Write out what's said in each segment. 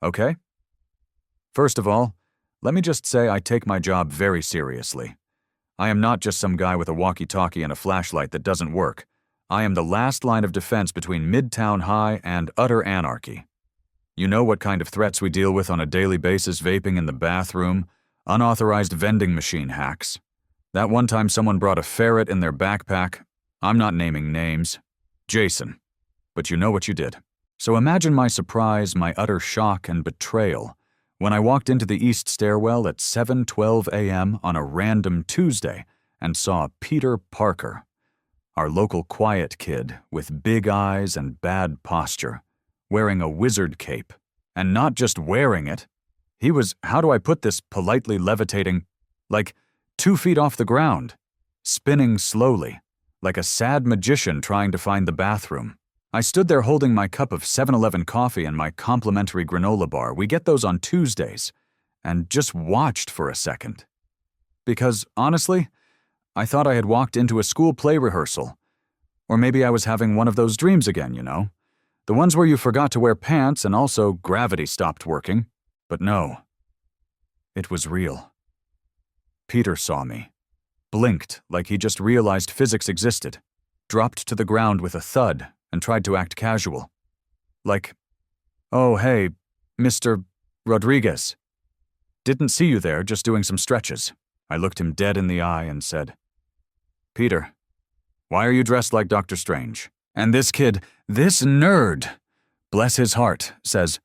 okay? First of all, let me just say I take my job very seriously. I am not just some guy with a walkie-talkie and a flashlight that doesn't work. I am the last line of defense between Midtown High and utter anarchy. You know what kind of threats we deal with on a daily basis: vaping in the bathroom, unauthorized vending machine hacks. That one time someone brought a ferret in their backpack. I'm not naming names. Jason. But you know what you did. So imagine my surprise, my utter shock and betrayal when I walked into the east stairwell at 7:12 a.m. on a random Tuesday and saw Peter Parker, our local quiet kid with big eyes and bad posture, wearing a wizard cape. And not just wearing it, he was, how do I put this, politely levitating, like 2 feet off the ground, spinning slowly, like a sad magician trying to find the bathroom. I stood there holding my cup of 7-Eleven coffee and my complimentary granola bar. We get those on Tuesdays, and just watched for a second. Because, honestly, I thought I had walked into a school play rehearsal. Or maybe I was having one of those dreams again, you know? The ones where you forgot to wear pants and also gravity stopped working. But no. It was real. Peter saw me, blinked like he just realized physics existed, dropped to the ground with a thud, and tried to act casual. Like, "Oh, hey, Mr. Rodriguez. Didn't see you there, just doing some stretches." I looked him dead in the eye and said, "Peter, why are you dressed like Dr. Strange?" And this kid, this nerd, bless his heart, says,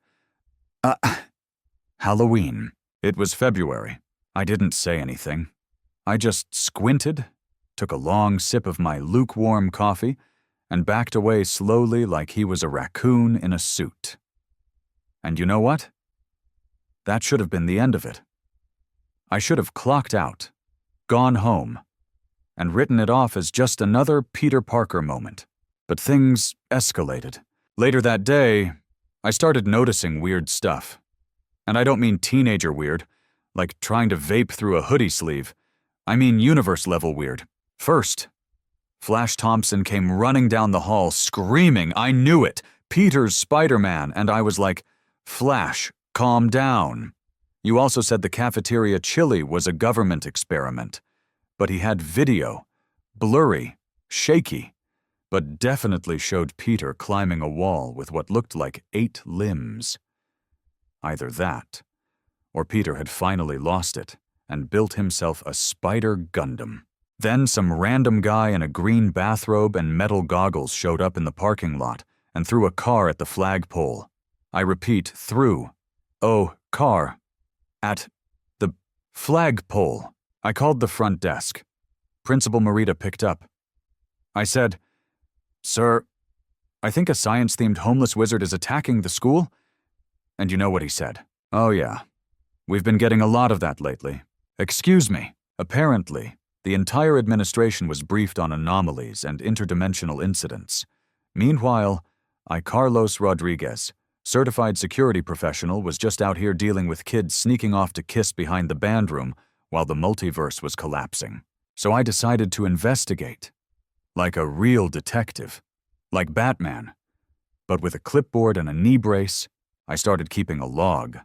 Halloween. It was February. I didn't say anything. I just squinted, took a long sip of my lukewarm coffee, and backed away slowly like he was a raccoon in a suit. And you know what? That should have been the end of it. I should have clocked out, gone home, and written it off as just another Peter Parker moment. But things escalated. Later that day, I started noticing weird stuff. And I don't mean teenager weird, like trying to vape through a hoodie sleeve. I mean universe-level weird. First, Flash Thompson came running down the hall screaming, I knew it, Peter's Spider-Man, and I was like, Flash, calm down. You also said the cafeteria chili was a government experiment, but he had video, blurry, shaky, but definitely showed Peter climbing a wall with what looked like 8 limbs. Either that, or Peter had finally lost it and built himself a spider Gundam. Then some random guy in a green bathrobe and metal goggles showed up in the parking lot and threw a car at the flagpole. I repeat, threw. Oh, car. At the flagpole. I called the front desk. Principal Marita picked up. I said, Sir, I think a science-themed homeless wizard is attacking the school. And you know what he said. Oh yeah, we've been getting a lot of that lately. Excuse me. Apparently, the entire administration was briefed on anomalies and interdimensional incidents. Meanwhile, Carlos Rodriguez, certified security professional, was just out here dealing with kids sneaking off to kiss behind the band room while the multiverse was collapsing. So I decided to investigate. Like a real detective. Like Batman. But with a clipboard and a knee brace, I started keeping a log.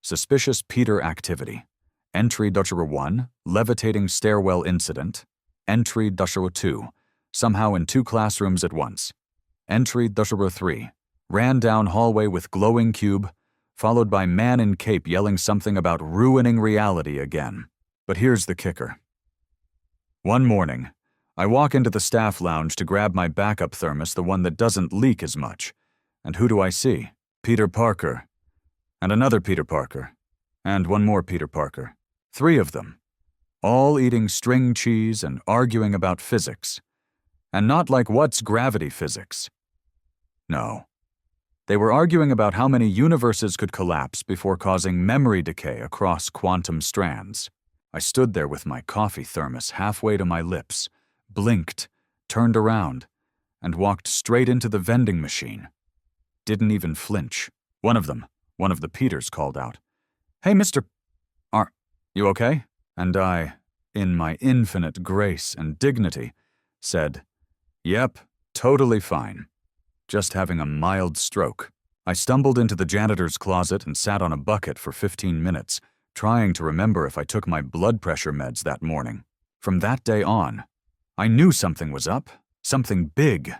Suspicious Peter activity. Entry .1, levitating stairwell incident. Entry .2, somehow in 2 classrooms at once. Entry .3, ran down hallway with glowing cube, followed by man in cape yelling something about ruining reality again. But here's the kicker. One morning, I walk into the staff lounge to grab my backup thermos, the one that doesn't leak as much. And who do I see? Peter Parker. And another Peter Parker. And one more Peter Parker. 3 of them. All eating string cheese and arguing about physics. And not like what's gravity physics. No. They were arguing about how many universes could collapse before causing memory decay across quantum strands. I stood there with my coffee thermos halfway to my lips, blinked, turned around, and walked straight into the vending machine. Didn't even flinch. One of the Peters called out, Hey, Mr. Are you okay? And I, in my infinite grace and dignity, said, Yep, totally fine. Just having a mild stroke. I stumbled into the janitor's closet and sat on a bucket for 15 minutes, trying to remember if I took my blood pressure meds that morning. From that day on, I knew something was up, something big,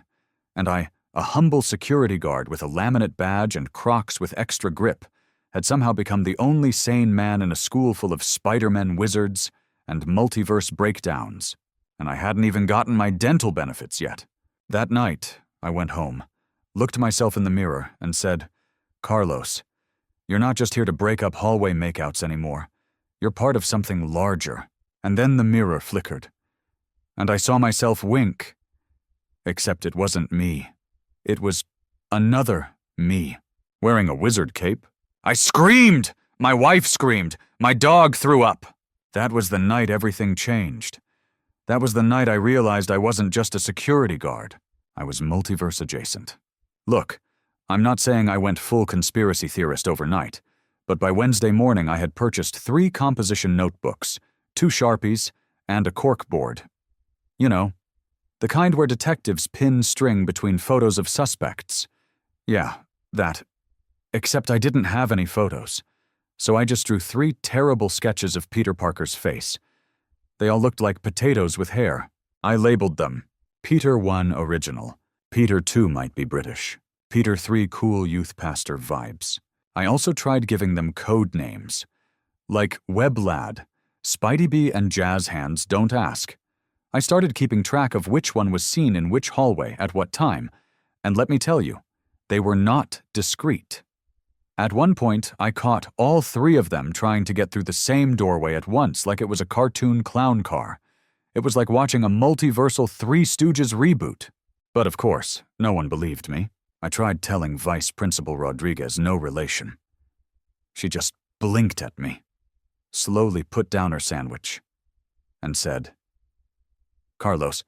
and a humble security guard with a laminate badge and Crocs with extra grip, had somehow become the only sane man in a school full of Spider-Man wizards and multiverse breakdowns, and I hadn't even gotten my dental benefits yet. That night, I went home, looked myself in the mirror, and said, "Carlos, you're not just here to break up hallway makeouts anymore. You're part of something larger." And then the mirror flickered, and I saw myself wink. Except it wasn't me. It was another me, wearing a wizard cape. I screamed! My wife screamed! My dog threw up! That was the night everything changed. That was the night I realized I wasn't just a security guard. I was multiverse adjacent. Look, I'm not saying I went full conspiracy theorist overnight, but by Wednesday morning I had purchased 3 composition notebooks, 2 Sharpies, and a cork board. You know, the kind where detectives pin string between photos of suspects. Yeah, that. Except I didn't have any photos, so I just drew 3 terrible sketches of Peter Parker's face. They all looked like potatoes with hair. I labeled them Peter 1 Original, Peter 2 might be British, Peter 3 Cool Youth Pastor Vibes. I also tried giving them code names, like Web Lad, Spidey Bee, and Jazz Hands Don't Ask. I started keeping track of which one was seen in which hallway at what time, and let me tell you, they were not discreet. At one point, I caught all 3 of them trying to get through the same doorway at once like it was a cartoon clown car. It was like watching a multiversal Three Stooges reboot. But of course, no one believed me. I tried telling Vice Principal Rodriguez no relation. She just blinked at me, slowly put down her sandwich, and said, "Carlos,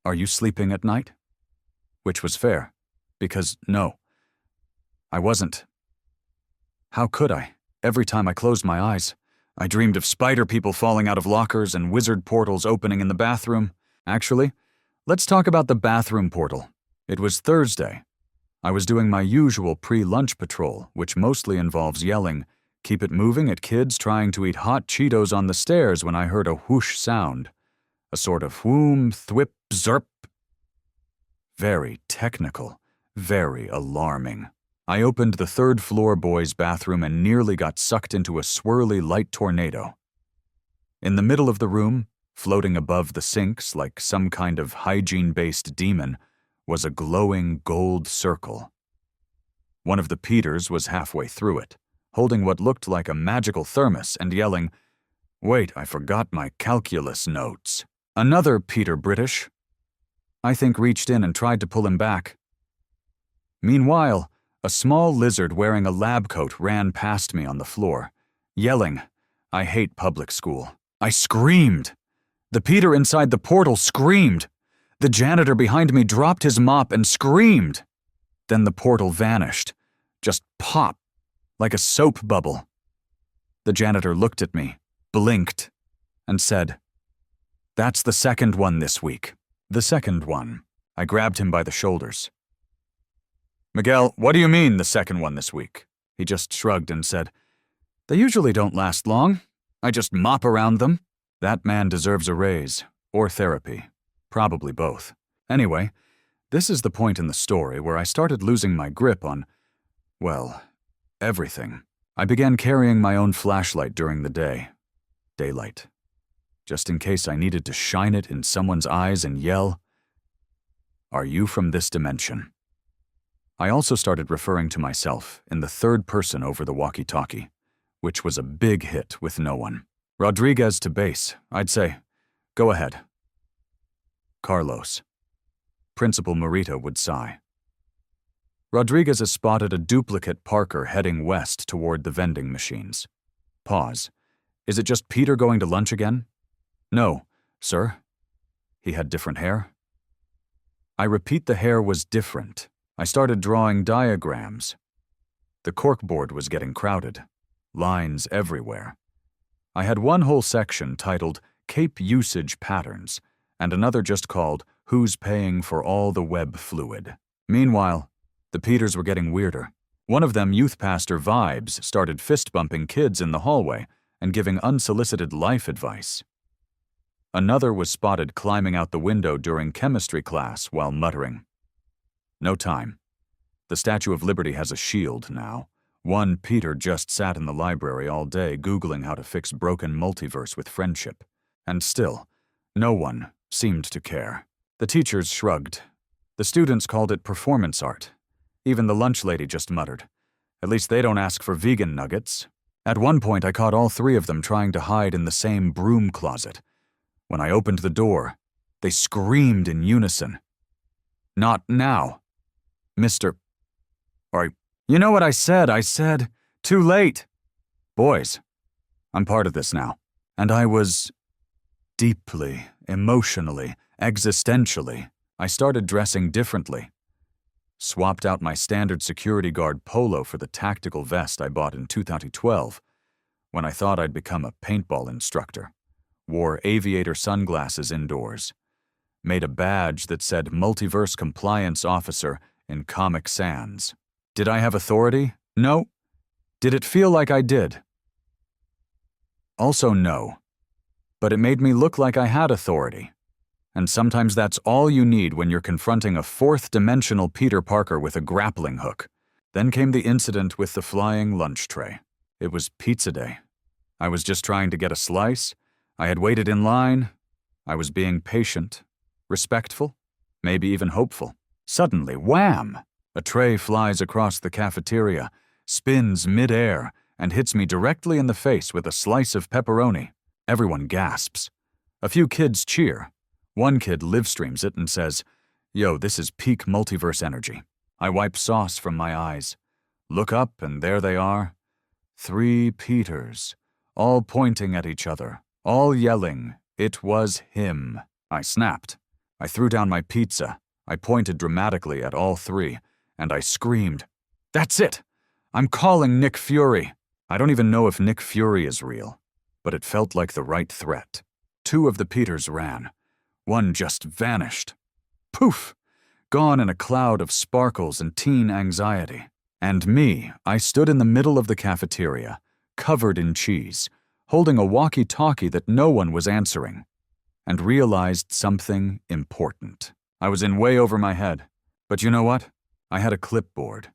are you sleeping at night?" Which was fair, because no, I wasn't. How could I? Every time I closed my eyes, I dreamed of spider people falling out of lockers and wizard portals opening in the bathroom. Actually, let's talk about the bathroom portal. It was Thursday. I was doing my usual pre-lunch patrol, which mostly involves yelling, "Keep it moving" at kids trying to eat hot Cheetos on the stairs when I heard a whoosh sound. A sort of whoom, thwip, zerp. Very technical, very alarming. I opened the 3rd floor boys' bathroom and nearly got sucked into a swirly light tornado. In the middle of the room, floating above the sinks like some kind of hygiene-based demon, was a glowing gold circle. One of the Peters was halfway through it, holding what looked like a magical thermos and yelling, "Wait, I forgot my calculus notes." Another Peter British, I think, reached in and tried to pull him back. Meanwhile, a small lizard wearing a lab coat ran past me on the floor, yelling, "I hate public school." I screamed. The Peter inside the portal screamed. The janitor behind me dropped his mop and screamed. Then the portal vanished, just pop, like a soap bubble. The janitor looked at me, blinked, and said, "That's the 2nd one this week." The 2nd one. I grabbed him by the shoulders. "Miguel, what do you mean, the 2nd one this week?" He just shrugged and said, "They usually don't last long. I just mop around them." That man deserves a raise, or therapy. Probably both. Anyway, this is the point in the story where I started losing my grip on, well, everything. I began carrying my own flashlight during the day. Daylight. Just in case I needed to shine it in someone's eyes and yell, "Are you from this dimension?" I also started referring to myself in the 3rd person over the walkie-talkie, which was a big hit with no one. Rodriguez to base, I'd say, "Go ahead." Carlos. Principal Morita would sigh. Rodriguez has spotted a duplicate Parker heading west toward the vending machines. Pause. Is it just Peter going to lunch again? No, sir. He had different hair? I repeat, the hair was different. I started drawing diagrams. The corkboard was getting crowded. Lines everywhere. I had one whole section titled Cape Usage Patterns, and another just called Who's Paying for All the Web Fluid. Meanwhile, the Peters were getting weirder. One of them, youth pastor vibes, started fist-bumping kids in the hallway and giving unsolicited life advice. Another was spotted climbing out the window during chemistry class while muttering, "No time. The Statue of Liberty has a shield now." One Peter just sat in the library all day Googling how to fix broken multiverse with friendship. And still, no one seemed to care. The teachers shrugged. The students called it performance art. Even the lunch lady just muttered, "At least they don't ask for vegan nuggets." At one point, I caught all three of them trying to hide in the same broom closet. When I opened the door, they screamed in unison. "Not now, Mr. Or, you know what I said? I said, too late. Boys, I'm part of this now." And I was deeply, emotionally, existentially, I started dressing differently. Swapped out my standard security guard polo for the tactical vest I bought in 2012, when I thought I'd become a paintball instructor. Wore aviator sunglasses indoors. Made a badge that said Multiverse Compliance Officer in Comic Sans. Did I have authority? No. Did it feel like I did? Also no. But it made me look like I had authority. And sometimes that's all you need when you're confronting a fourth-dimensional Peter Parker with a grappling hook. Then came the incident with the flying lunch tray. It was pizza day. I was just trying to get a slice. I had waited in line. I was being patient, respectful, maybe even hopeful. Suddenly, wham! A tray flies across the cafeteria, spins mid-air, and hits me directly in the face with a slice of pepperoni. Everyone gasps. A few kids cheer. One kid live-streams it and says, "Yo, this is peak multiverse energy." I wipe sauce from my eyes. Look up, and there they are. 3 Peters, all pointing at each other, all yelling, "It was him." I snapped. I threw down my pizza. I pointed dramatically at all 3, and I screamed, "That's it! I'm calling Nick Fury." I don't even know if Nick Fury is real, but it felt like the right threat. 2 of the Peters ran. One just vanished. Poof! Gone in a cloud of sparkles and teen anxiety. And me, I stood in the middle of the cafeteria, covered in cheese, holding a walkie-talkie that no one was answering, and realized something important. I was in way over my head. But you know what? I had a clipboard.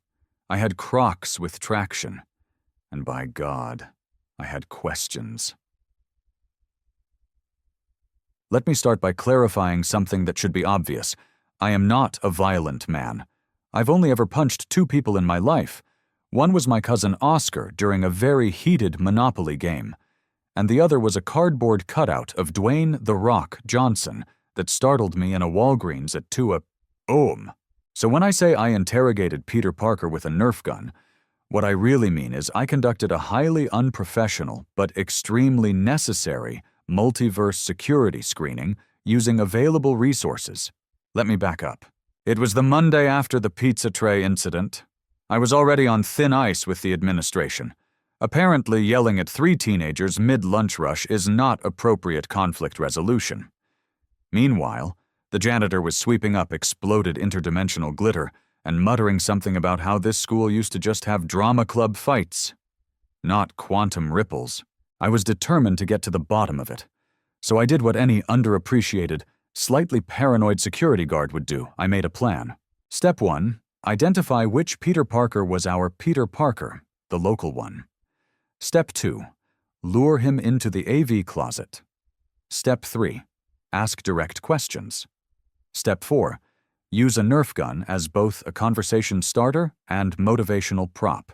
I had Crocs with traction. And by God, I had questions. Let me start by clarifying something that should be obvious. I am not a violent man. I've only ever punched 2 people in my life. One was my cousin Oscar during a very heated Monopoly game, and the other was a cardboard cutout of Dwayne "The Rock" Johnson that startled me in a Walgreens at 2 a.m. So when I say I interrogated Peter Parker with a Nerf gun, what I really mean is I conducted a highly unprofessional but extremely necessary multiverse security screening using available resources. Let me back up. It was the Monday after the pizza tray incident. I was already on thin ice with the administration. Apparently, yelling at 3 teenagers mid-lunch rush is not appropriate conflict resolution. Meanwhile, the janitor was sweeping up exploded interdimensional glitter and muttering something about how this school used to just have drama club fights, not quantum ripples. I was determined to get to the bottom of it. So I did what any underappreciated, slightly paranoid security guard would do. I made a plan. Step 1, identify which Peter Parker was our Peter Parker, the local one. Step 2, lure him into the AV closet. Step 3, ask direct questions. Step 4, use a Nerf gun as both a conversation starter and motivational prop.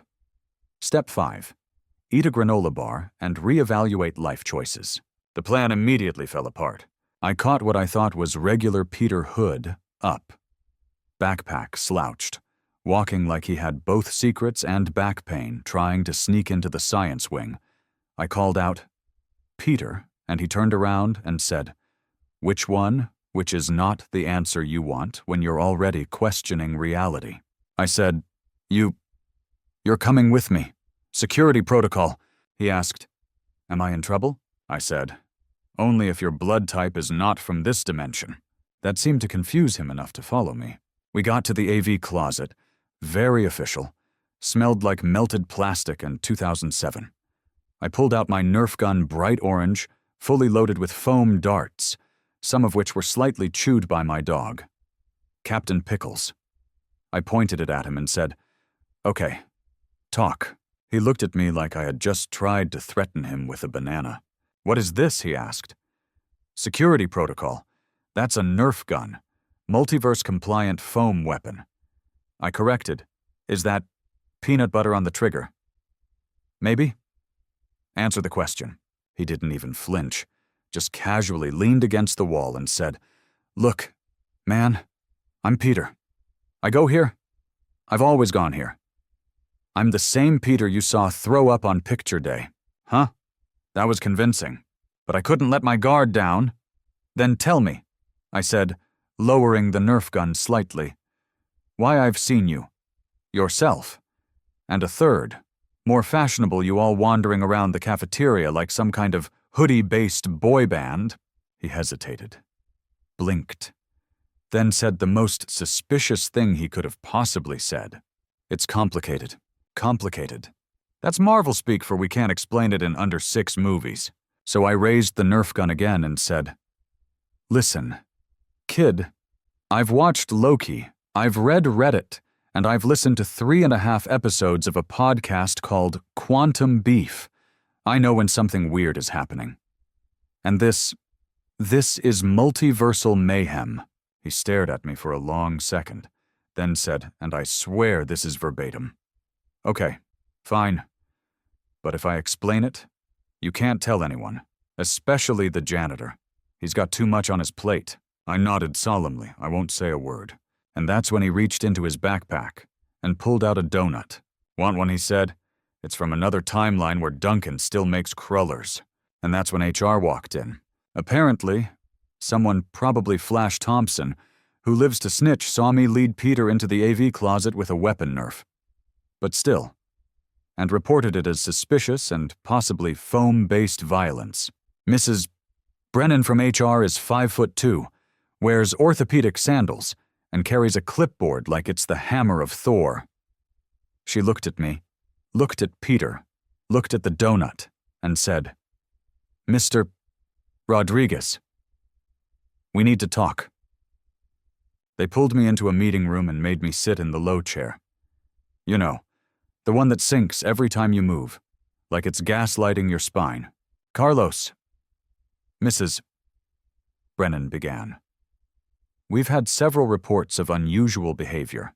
Step 5, eat a granola bar and reevaluate life choices. The plan immediately fell apart. I caught what I thought was regular Peter hood up. Backpack slouched, walking like he had both secrets and back pain, trying to sneak into the science wing. I called out, "Peter," and he turned around and said, "Which one? Which is not the answer you want when you're already questioning reality." I said, You're coming with me. Security protocol." He asked, "Am I in trouble?" I said, "Only if your blood type is not from this dimension." That seemed to confuse him enough to follow me. We got to the AV closet, very official, Smelled like melted plastic and 2007. I pulled out my Nerf gun, bright orange, fully loaded with foam darts, some of which were slightly chewed by my dog. Captain Pickles. I pointed it at him and said, "Okay, talk." He looked at me like I had just tried to threaten him with a banana. "What is this?" he asked. "Security protocol. That's a Nerf gun, multiverse-compliant foam weapon." I corrected, "Is that peanut butter on the trigger?" "Maybe." "Answer the question." He didn't even flinch, just casually leaned against the wall and said, "Look, man, I'm Peter. I go here. I've always gone here. I'm the same Peter you saw throw up on picture day." "Huh?" That was convincing, but I couldn't let my guard down. "Then tell me," I said, lowering the Nerf gun slightly, "why I've seen you, yourself, and a third, more fashionable you all wandering around the cafeteria like some kind of hoodie-based boy band." He hesitated, blinked, then said the most suspicious thing he could have possibly said. "It's complicated. Complicated. That's Marvel speak for we can't explain it in under 6 movies." So I raised the Nerf gun again and said, "Listen, kid, I've watched Loki, I've read Reddit, and I've listened to 3.5 episodes of a podcast called Quantum Beef. I know when something weird is happening. And this is multiversal mayhem." He stared at me for a long second, then said, and I swear this is verbatim, "Okay, fine. But if I explain it, you can't tell anyone, especially the janitor. He's got too much on his plate." I nodded solemnly, I won't say a word. And that's when he reached into his backpack and pulled out a donut. "Want one?" he said. "It's from another timeline where Duncan still makes crullers." And that's when HR walked in. Apparently, someone, probably Flash Thompson, who lives to snitch, saw me lead Peter into the AV closet with a weapon Nerf. But still, and reported it as suspicious and possibly foam-based violence. Mrs. Brennan from HR is 5'2", wears orthopedic sandals, and carries a clipboard like it's the hammer of Thor. She looked at me, looked at Peter, looked at the donut, and said, "Mr. Rodriguez, we need to talk." They pulled me into a meeting room and made me sit in the low chair. You know, the one that sinks every time you move, like it's gaslighting your spine. "Carlos." "Mrs. Brennan began. "We've had several reports of unusual behavior,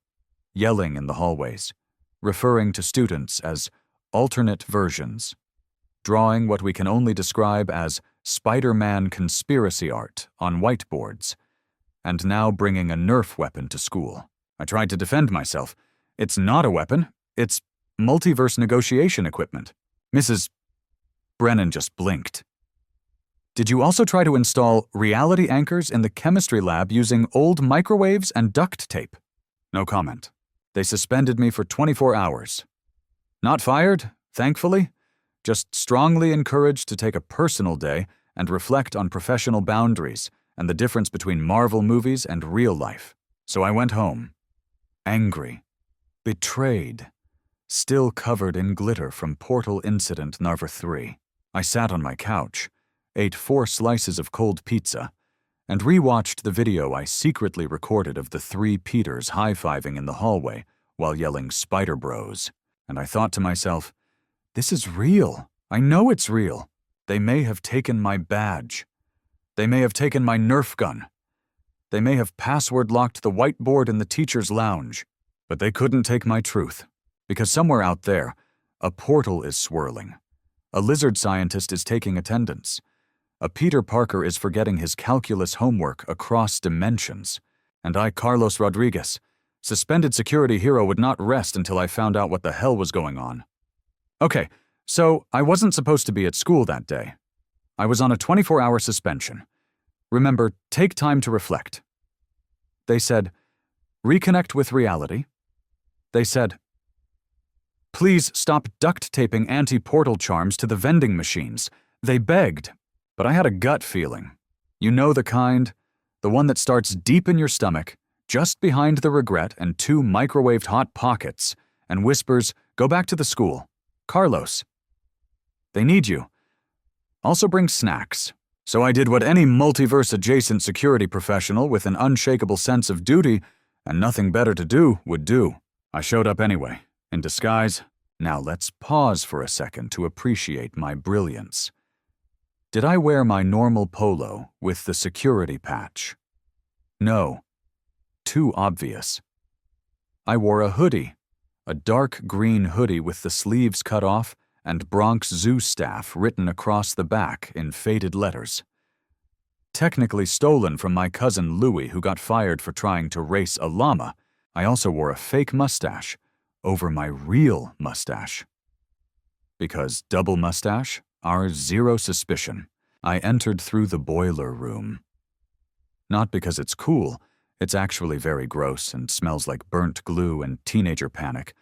yelling in the hallways, referring to students as alternate versions, drawing what we can only describe as Spider-Man conspiracy art on whiteboards, and now bringing a Nerf weapon to school." I tried to defend myself. "It's not a weapon. It's multiverse negotiation equipment." Mrs. Brennan just blinked. "Did you also try to install reality anchors in the chemistry lab using old microwaves and duct tape?" No comment. They suspended me for 24 hours. Not fired, thankfully, just strongly encouraged to take a personal day and reflect on professional boundaries and the difference between Marvel movies and real life. So I went home, angry, betrayed, still covered in glitter from Portal Incident Narva 3. I sat on my couch, ate 4 slices of cold pizza, and rewatched the video I secretly recorded of the 3 Peters high-fiving in the hallway while yelling "Spider Bros." And I thought to myself, this is real. I know it's real. They may have taken my badge. They may have taken my Nerf gun. They may have password-locked the whiteboard in the teacher's lounge. But they couldn't take my truth, because somewhere out there, a portal is swirling. A lizard scientist is taking attendance. A Peter Parker is forgetting his calculus homework across dimensions. And I, Carlos Rodriguez, suspended security hero, would not rest until I found out what the hell was going on. Okay, so I wasn't supposed to be at school that day. I was on a 24-hour suspension. Remember, take time to reflect. They said, reconnect with reality. They said, please stop duct taping anti-portal charms to the vending machines. They begged, but I had a gut feeling. You know the kind, the one that starts deep in your stomach, just behind the regret and 2 microwaved hot pockets, and whispers, "Go back to the school. Carlos. They need you. Also bring snacks." So I did what any multiverse-adjacent security professional with an unshakable sense of duty and nothing better to do would do. I showed up anyway, in disguise. Now let's pause for a second to appreciate my brilliance. Did I wear my normal polo with the security patch? No. Too obvious. I wore a hoodie, a dark green hoodie with the sleeves cut off and Bronx Zoo staff written across the back in faded letters. Technically stolen from my cousin Louis, who got fired for trying to race a llama, I also wore a fake mustache over my real mustache. Because double mustache are zero suspicion. I entered through the boiler room. Not because it's cool, it's actually very gross and smells like burnt glue and teenager panic,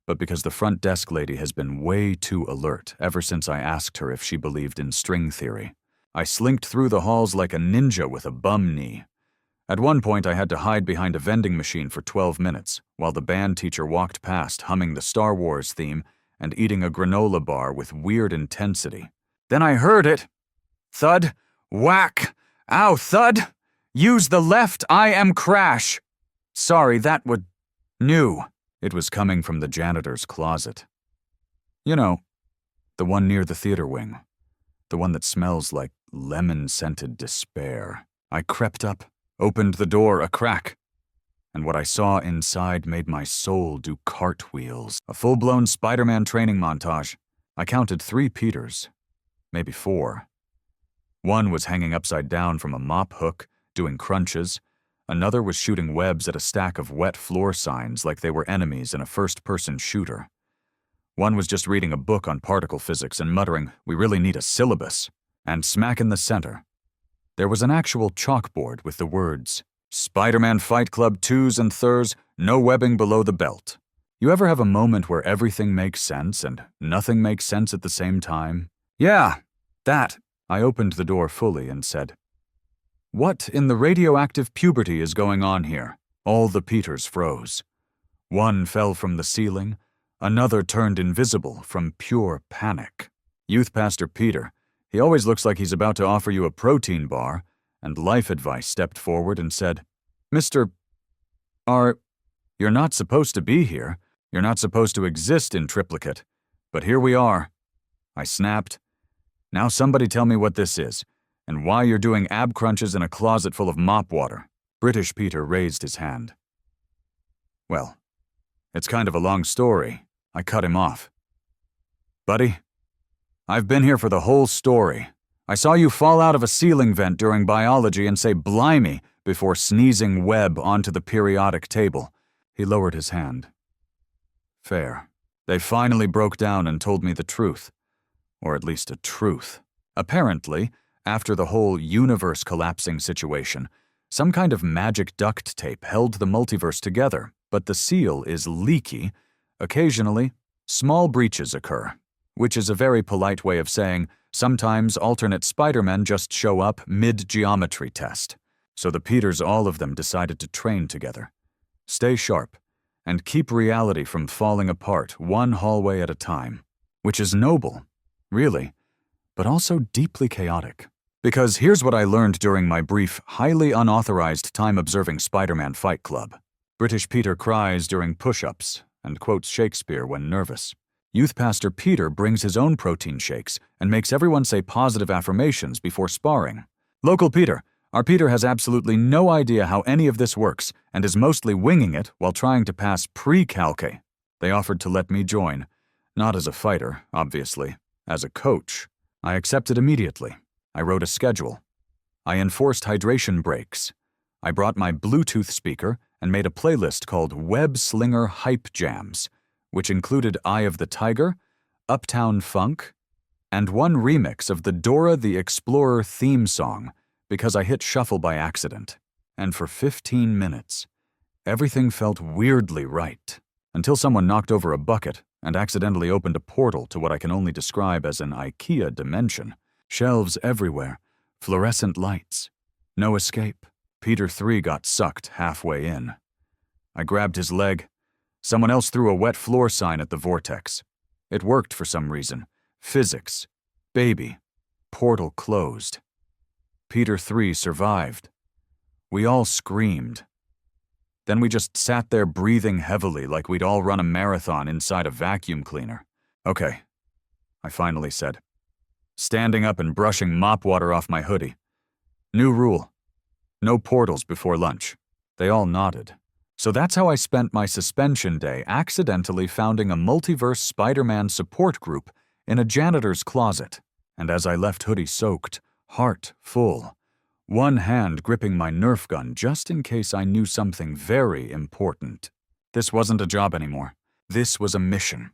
but because the front desk lady has been way too alert ever since I asked her if she believed in string theory. I slinked through the halls like a ninja with a bum knee. At one point, I had to hide behind a vending machine for 12 minutes, while the band teacher walked past humming the Star Wars theme and eating a granola bar with weird intensity. Then I heard it. Thud. Whack. Ow, thud. Use the left, I am crash. Sorry, that would... New. It was coming from the janitor's closet. You know, the one near the theater wing. The one that smells like lemon-scented despair. I crept up, opened the door a crack, and what I saw inside made my soul do cartwheels. A full-blown Spider-Man training montage. I counted 3 Peters, maybe 4. One was hanging upside down from a mop hook, doing crunches. Another was shooting webs at a stack of wet floor signs like they were enemies in a first-person shooter. One was just reading a book on particle physics and muttering, "We really need a syllabus." And smack in the center, there was an actual chalkboard with the words, "Spider-Man Fight Club 2s and 3s, no webbing below the belt." You ever have a moment where everything makes sense and nothing makes sense at the same time? Yeah, that. I opened the door fully and said, "What in the radioactive puberty is going on here?" All the Peters froze. One fell from the ceiling. Another turned invisible from pure panic. Youth Pastor Peter, he always looks like he's about to offer you a protein bar, and Life Advice stepped forward and said, "Mr. R, you're not supposed to be here. You're not supposed to exist in triplicate. But here we are." I snapped. "Now somebody tell me what this is, and why you're doing ab crunches in a closet full of mop water." British Peter raised his hand. "Well, it's kind of a long story." I cut him off. "Buddy, I've been here for the whole story. I saw you fall out of a ceiling vent during biology and say blimey before sneezing web onto the periodic table." He lowered his hand. "Fair. They finally broke down and told me the truth. Or at least a truth. Apparently, after the whole universe collapsing situation, some kind of magic duct tape held the multiverse together, but the seal is leaky. Occasionally, small breaches occur, which is a very polite way of saying sometimes alternate Spider-Men just show up mid-geometry test. So the Peters, all of them, decided to train together. Stay sharp, and keep reality from falling apart one hallway at a time. Which is noble, really, but also deeply chaotic. Because here's what I learned during my brief, highly unauthorized time observing Spider-Man Fight Club. British Peter cries during push-ups and quotes Shakespeare when nervous. Youth Pastor Peter brings his own protein shakes and makes everyone say positive affirmations before sparring. Local Peter, our Peter has absolutely no idea how any of this works and is mostly winging it while trying to pass pre-calc. They offered to let me join. Not as a fighter, obviously. As a coach. I accepted immediately. I wrote a schedule. I enforced hydration breaks. I brought my Bluetooth speaker and made a playlist called Web Slinger Hype Jams, which included Eye of the Tiger, Uptown Funk, and one remix of the Dora the Explorer theme song because I hit shuffle by accident. And for 15 minutes, everything felt weirdly right, until someone knocked over a bucket and accidentally opened a portal to what I can only describe as an IKEA dimension. Shelves everywhere, fluorescent lights. No escape. Peter 3 got sucked halfway in. I grabbed his leg, Someone else threw a wet floor sign at the vortex. It worked for some reason. Physics. Baby. Portal closed. Peter 3 survived. We all screamed. Then we just sat there breathing heavily like we'd all run a marathon inside a vacuum cleaner. Okay, I finally said, standing up and brushing mop water off my hoodie. New rule. No portals before lunch. They all nodded. So that's how I spent my suspension day, accidentally founding a multiverse Spider-Man support group in a janitor's closet. And as I left hoodie soaked, heart full, one hand gripping my Nerf gun just in case I knew something very important. This wasn't a job anymore. This was a mission.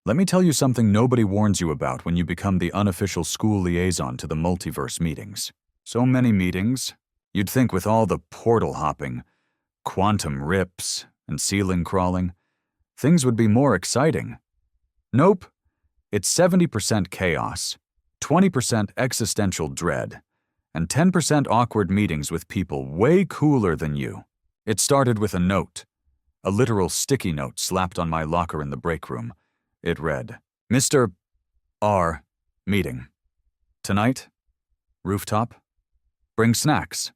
Let me tell you something nobody warns you about when you become the unofficial school liaison to the multiverse meetings. So many meetings, you'd think with all the portal hopping, quantum rips, and ceiling crawling, things would be more exciting. Nope. It's 70% chaos, 20% existential dread, and 10% awkward meetings with people way cooler than you. It started with a note, a literal sticky note slapped on my locker in the break room. It read, Mr. R. Meeting. Tonight? Rooftop? Bring snacks.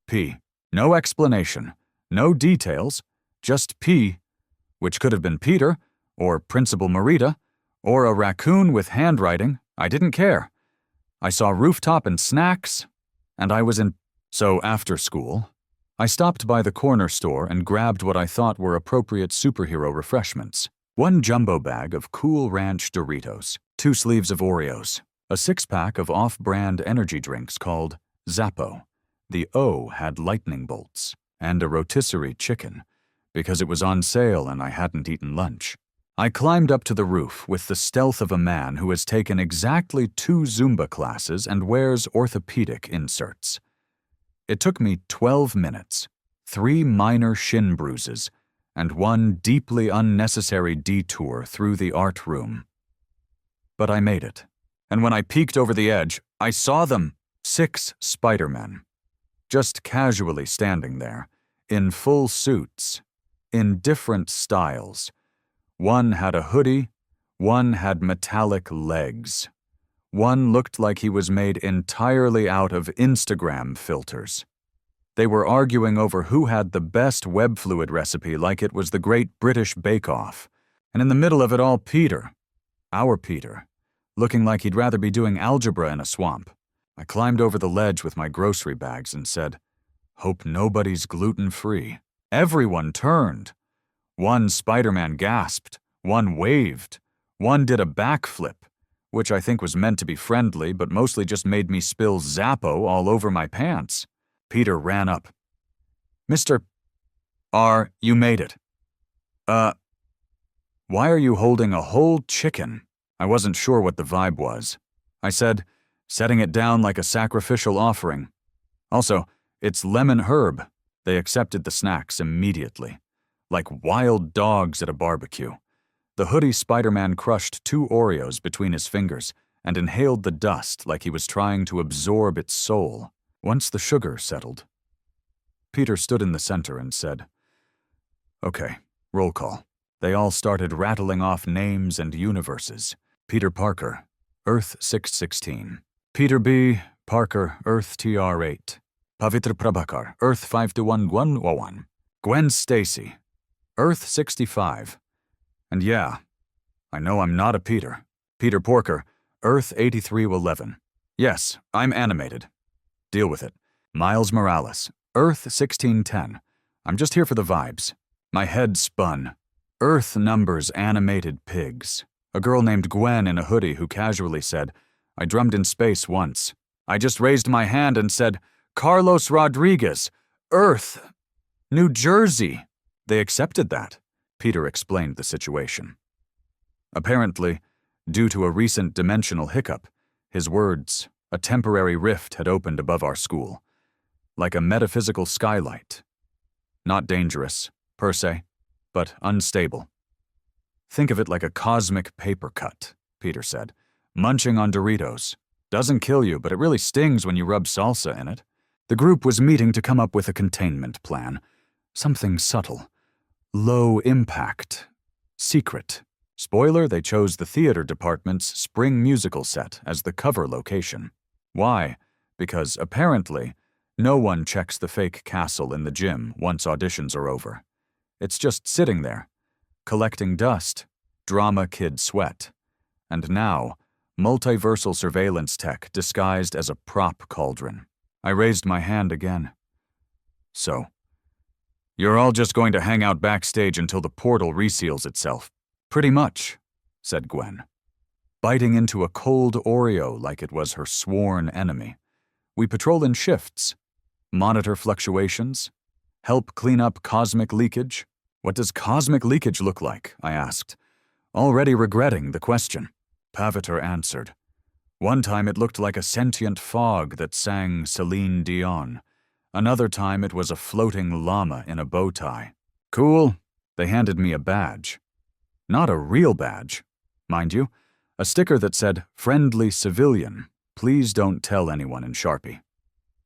P. No explanation, no details, just P, which could have been Peter, or Principal Marita, or a raccoon with handwriting. I didn't care. I saw rooftop and snacks, and I was in. So after school, I stopped by the corner store and grabbed what I thought were appropriate superhero refreshments. One jumbo bag of Cool Ranch Doritos, 2 sleeves of Oreos, a 6-pack of off-brand energy drinks called Zappo. The O had lightning bolts, and a rotisserie chicken, because it was on sale and I hadn't eaten lunch. I climbed up to the roof with the stealth of a man who has taken exactly 2 Zumba classes and wears orthopedic inserts. It took me 12 minutes, 3 minor shin bruises, and 1 deeply unnecessary detour through the art room. But I made it, and when I peeked over the edge, I saw them, 6 Spider-Men, just casually standing there, in full suits, in different styles. One had a hoodie, one had metallic legs. One looked like he was made entirely out of Instagram filters. They were arguing over who had the best web fluid recipe like it was the Great British Bake-Off. And in the middle of it all, Peter, our Peter, looking like he'd rather be doing algebra in a swamp. I climbed over the ledge with my grocery bags and said, "Hope nobody's gluten-free." Everyone turned. One Spider-Man gasped, one waved, one did a backflip, which I think was meant to be friendly but mostly just made me spill Zappo all over my pants. Peter ran up. "Mr. R, you made it." Why are you holding a whole chicken?" I wasn't sure what the vibe was. I said, setting it down like a sacrificial offering. Also, it's lemon herb. They accepted the snacks immediately. Like wild dogs at a barbecue. The hoodie Spider-Man crushed 2 Oreos between his fingers and inhaled the dust like he was trying to absorb its soul. Once the sugar settled, Peter stood in the center and said, "Okay, roll call." They all started rattling off names and universes. Peter Parker, Earth 616. Peter B. Parker, Earth TR8. Pavitra Prabhakar, Earth 52111. Gwen Stacy, Earth 65. And yeah, I know I'm not a Peter. Peter Porker, Earth 8311. Yes, I'm animated. Deal with it. Miles Morales, Earth 1610. I'm just here for the vibes. My head spun. Earth numbers animated pigs. A girl named Gwen in a hoodie who casually said, "I drummed in space once." I just raised my hand and said, "Carlos Rodriguez, Earth, New Jersey." They accepted that. Peter explained the situation. Apparently, due to a recent dimensional hiccup, his words, a temporary rift had opened above our school, like a metaphysical skylight. Not dangerous, per se, but unstable. "Think of it like a cosmic paper cut," Peter said. "Munching on Doritos. Doesn't kill you, but it really stings when you rub salsa in it." The group was meeting to come up with a containment plan. Something subtle. Low impact. Secret. Spoiler, they chose the theater department's spring musical set as the cover location. Why? Because apparently, no one checks the fake castle in the gym once auditions are over. It's just sitting there, collecting dust, drama kid sweat. And now, multiversal surveillance tech disguised as a prop cauldron. I raised my hand again. So, you're all just going to hang out backstage until the portal reseals itself. Pretty much, said Gwen, biting into a cold Oreo like it was her sworn enemy. We patrol in shifts, monitor fluctuations, help clean up cosmic leakage. What does cosmic leakage look like? I asked, already regretting the question. Paviter answered. One time it looked like a sentient fog that sang Celine Dion. Another time it was a floating llama in a bow tie. Cool. They handed me a badge. Not a real badge, mind you. A sticker that said, Friendly Civilian. Please don't tell anyone in Sharpie.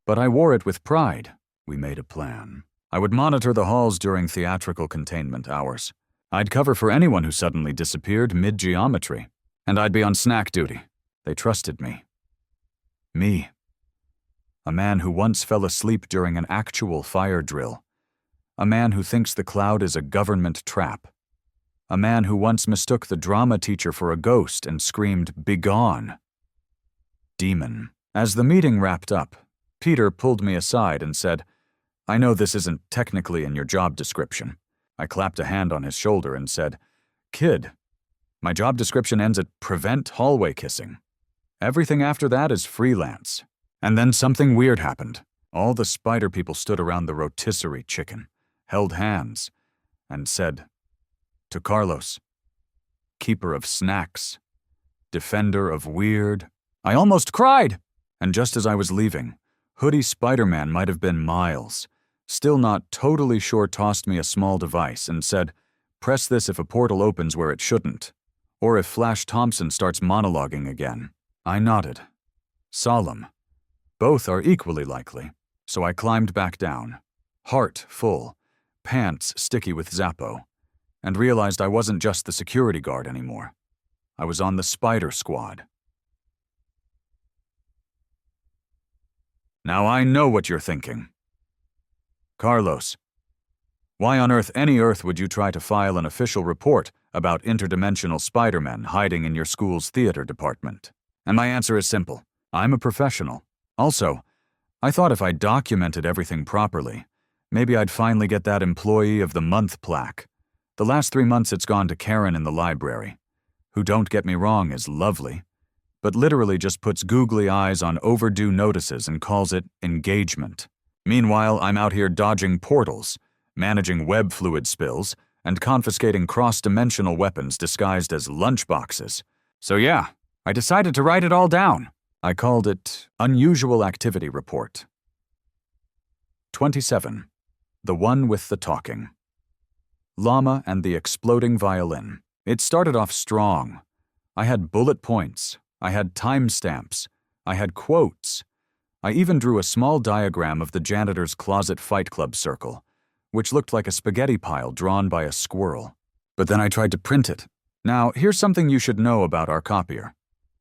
But I wore it with pride. We made a plan. I would monitor the halls during theatrical containment hours. I'd cover for anyone who suddenly disappeared mid-geometry. And I'd be on snack duty. They trusted me. Me. A man who once fell asleep during an actual fire drill. A man who thinks the cloud is a government trap. A man who once mistook the drama teacher for a ghost and screamed, "Begone!" Demon. As the meeting wrapped up, Peter pulled me aside and said, I know this isn't technically in your job description. I clapped a hand on his shoulder and said, Kid, my job description ends at prevent hallway kissing. Everything after that is freelance. And then something weird happened. All the spider people stood around the rotisserie chicken, held hands, and said, to Carlos, keeper of snacks, defender of weird. I almost cried! And just as I was leaving, Hoodie Spider-Man might have been Miles, still not totally sure, tossed me a small device and said, press this if a portal opens where it shouldn't, or if Flash Thompson starts monologuing again. I nodded. Solemn. Both are equally likely, so I climbed back down, heart full, pants sticky with Zappo, and realized I wasn't just the security guard anymore. I was on the Spider Squad. Now I know what you're thinking. Carlos, why on earth any Earth would you try to file an official report about interdimensional Spider-Men hiding in your school's theater department? And my answer is simple. I'm a professional. Also, I thought if I documented everything properly, maybe I'd finally get that Employee of the Month plaque. The last 3 months it's gone to Karen in the library, who, don't get me wrong, is lovely, but literally just puts googly eyes on overdue notices and calls it engagement. Meanwhile, I'm out here dodging portals, managing web fluid spills, and confiscating cross-dimensional weapons disguised as lunchboxes. So yeah, I decided to write it all down. I called it Unusual Activity Report. 27. The One with the Talking. Llama and the Exploding Violin. It started off strong. I had bullet points. I had timestamps. I had quotes. I even drew a small diagram of the janitor's closet Fight Club circle, which looked like a spaghetti pile drawn by a squirrel. But then I tried to print it. Now, here's something you should know about our copier.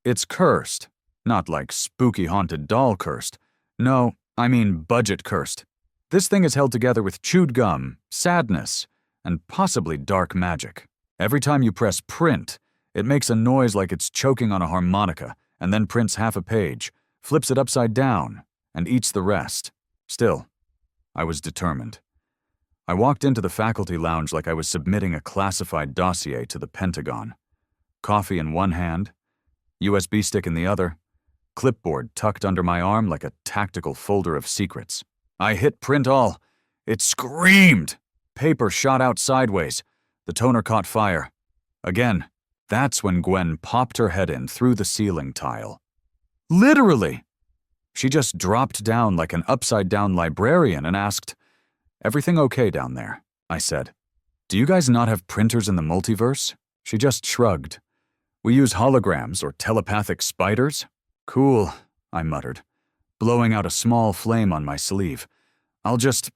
It's cursed. Not like spooky haunted doll cursed. No, I mean budget cursed. This thing is held together with chewed gum, sadness, and possibly dark magic. Every time you press print, it makes a noise like it's choking on a harmonica, and then prints half a page, flips it upside down, and eats the rest. Still, I was determined. I walked into the faculty lounge like I was submitting a classified dossier to the Pentagon. Coffee in one hand, USB stick in the other, clipboard tucked under my arm like a tactical folder of secrets. I hit print all. It screamed. Paper shot out sideways. The toner caught fire. Again, that's when Gwen popped her head in through the ceiling tile. Literally! She just dropped down like an upside-down librarian and asked, "Everything okay down there?" I said. "Do you guys not have printers in the multiverse?" She just shrugged. "We use holograms or telepathic spiders?" "Cool," I muttered, blowing out a small flame on my sleeve. "I'll just..."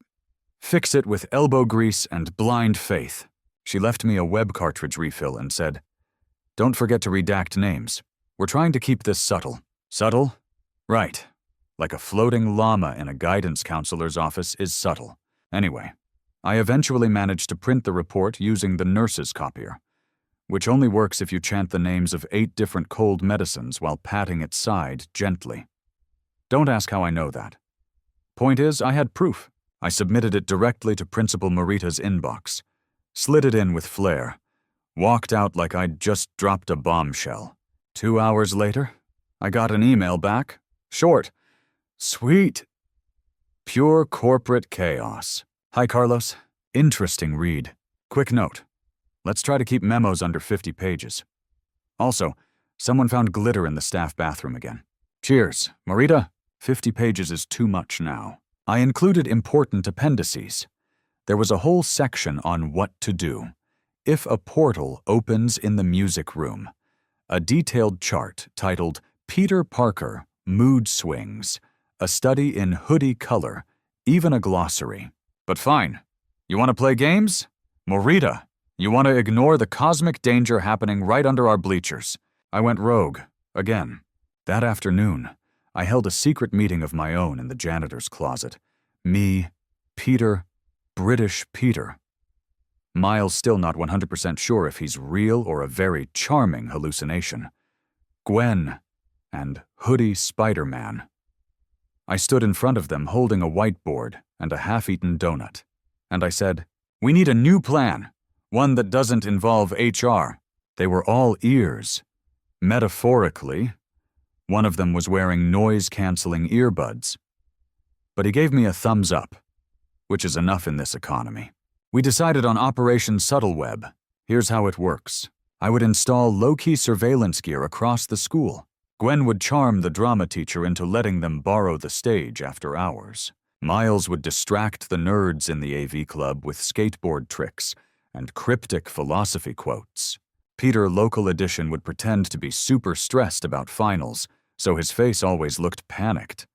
Fix it with elbow grease and blind faith. She left me a web cartridge refill and said, "Don't forget to redact names. We're trying to keep this subtle." Subtle? Right. Like a floating llama in a guidance counselor's office is subtle. Anyway, I eventually managed to print the report using the nurse's copier, which only works if you chant the names of 8 different cold medicines while patting its side gently. Don't ask how I know that. Point is, I had proof. I submitted it directly to Principal Morita's inbox, slid it in with flair, walked out like I'd just dropped a bombshell. 2 hours later, I got an email back. Short. Sweet. Pure corporate chaos. Hi, Carlos. Interesting read. Quick note. Let's try to keep memos under 50 pages. Also, someone found glitter in the staff bathroom again. Cheers. Morita, 50 pages is too much now. I included important appendices. There was a whole section on what to do if a portal opens in the music room. A detailed chart titled Peter Parker, Mood Swings, a study in hoodie color, even a glossary. But fine. You want to play games? Morita, you want to ignore the cosmic danger happening right under our bleachers. I went rogue, again. That afternoon, I held a secret meeting of my own in the janitor's closet. Me, Peter, British Peter. Miles still not 100% sure if he's real or a very charming hallucination. Gwen, and Hoodie Spider-Man. I stood in front of them holding a whiteboard and a half-eaten donut, and I said, "We need a new plan, one that doesn't involve HR." They were all ears. Metaphorically, one of them was wearing noise-canceling earbuds. But he gave me a thumbs up, which is enough in this economy. We decided on Operation Subtleweb. Here's how it works. I would install low-key surveillance gear across the school. Gwen would charm the drama teacher into letting them borrow the stage after hours. Miles would distract the nerds in the AV club with skateboard tricks and cryptic philosophy quotes. Peter, local edition, would pretend to be super stressed about finals, so his face always looked panicked,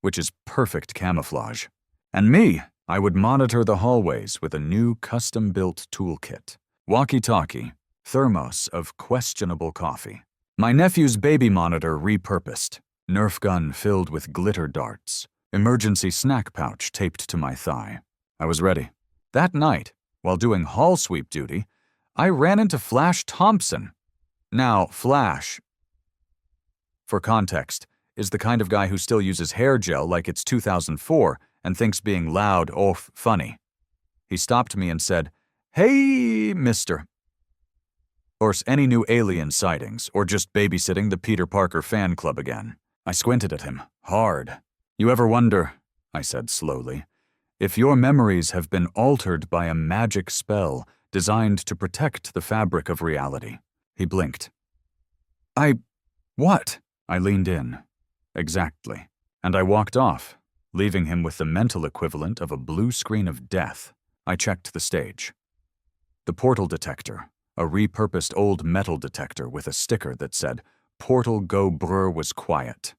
which is perfect camouflage. And me, I would monitor the hallways with a new custom-built toolkit. Walkie-talkie, thermos of questionable coffee. My nephew's baby monitor repurposed, Nerf gun filled with glitter darts, emergency snack pouch taped to my thigh. I was ready. That night, while doing hall sweep duty, I ran into Flash Thompson. Now, Flash, for context, is the kind of guy who still uses hair gel like it's 2004 and thinks being loud funny. He stopped me and said, "Hey, mister." Or any new alien sightings, or just babysitting the Peter Parker fan club again. I squinted at him, hard. "You ever wonder," I said slowly, "if your memories have been altered by a magic spell designed to protect the fabric of reality?" He blinked. What? I leaned in. Exactly. And I walked off, leaving him with the mental equivalent of a blue screen of death. I checked the stage. The portal detector, a repurposed old metal detector with a sticker that said, "Portal Go Brr," was quiet.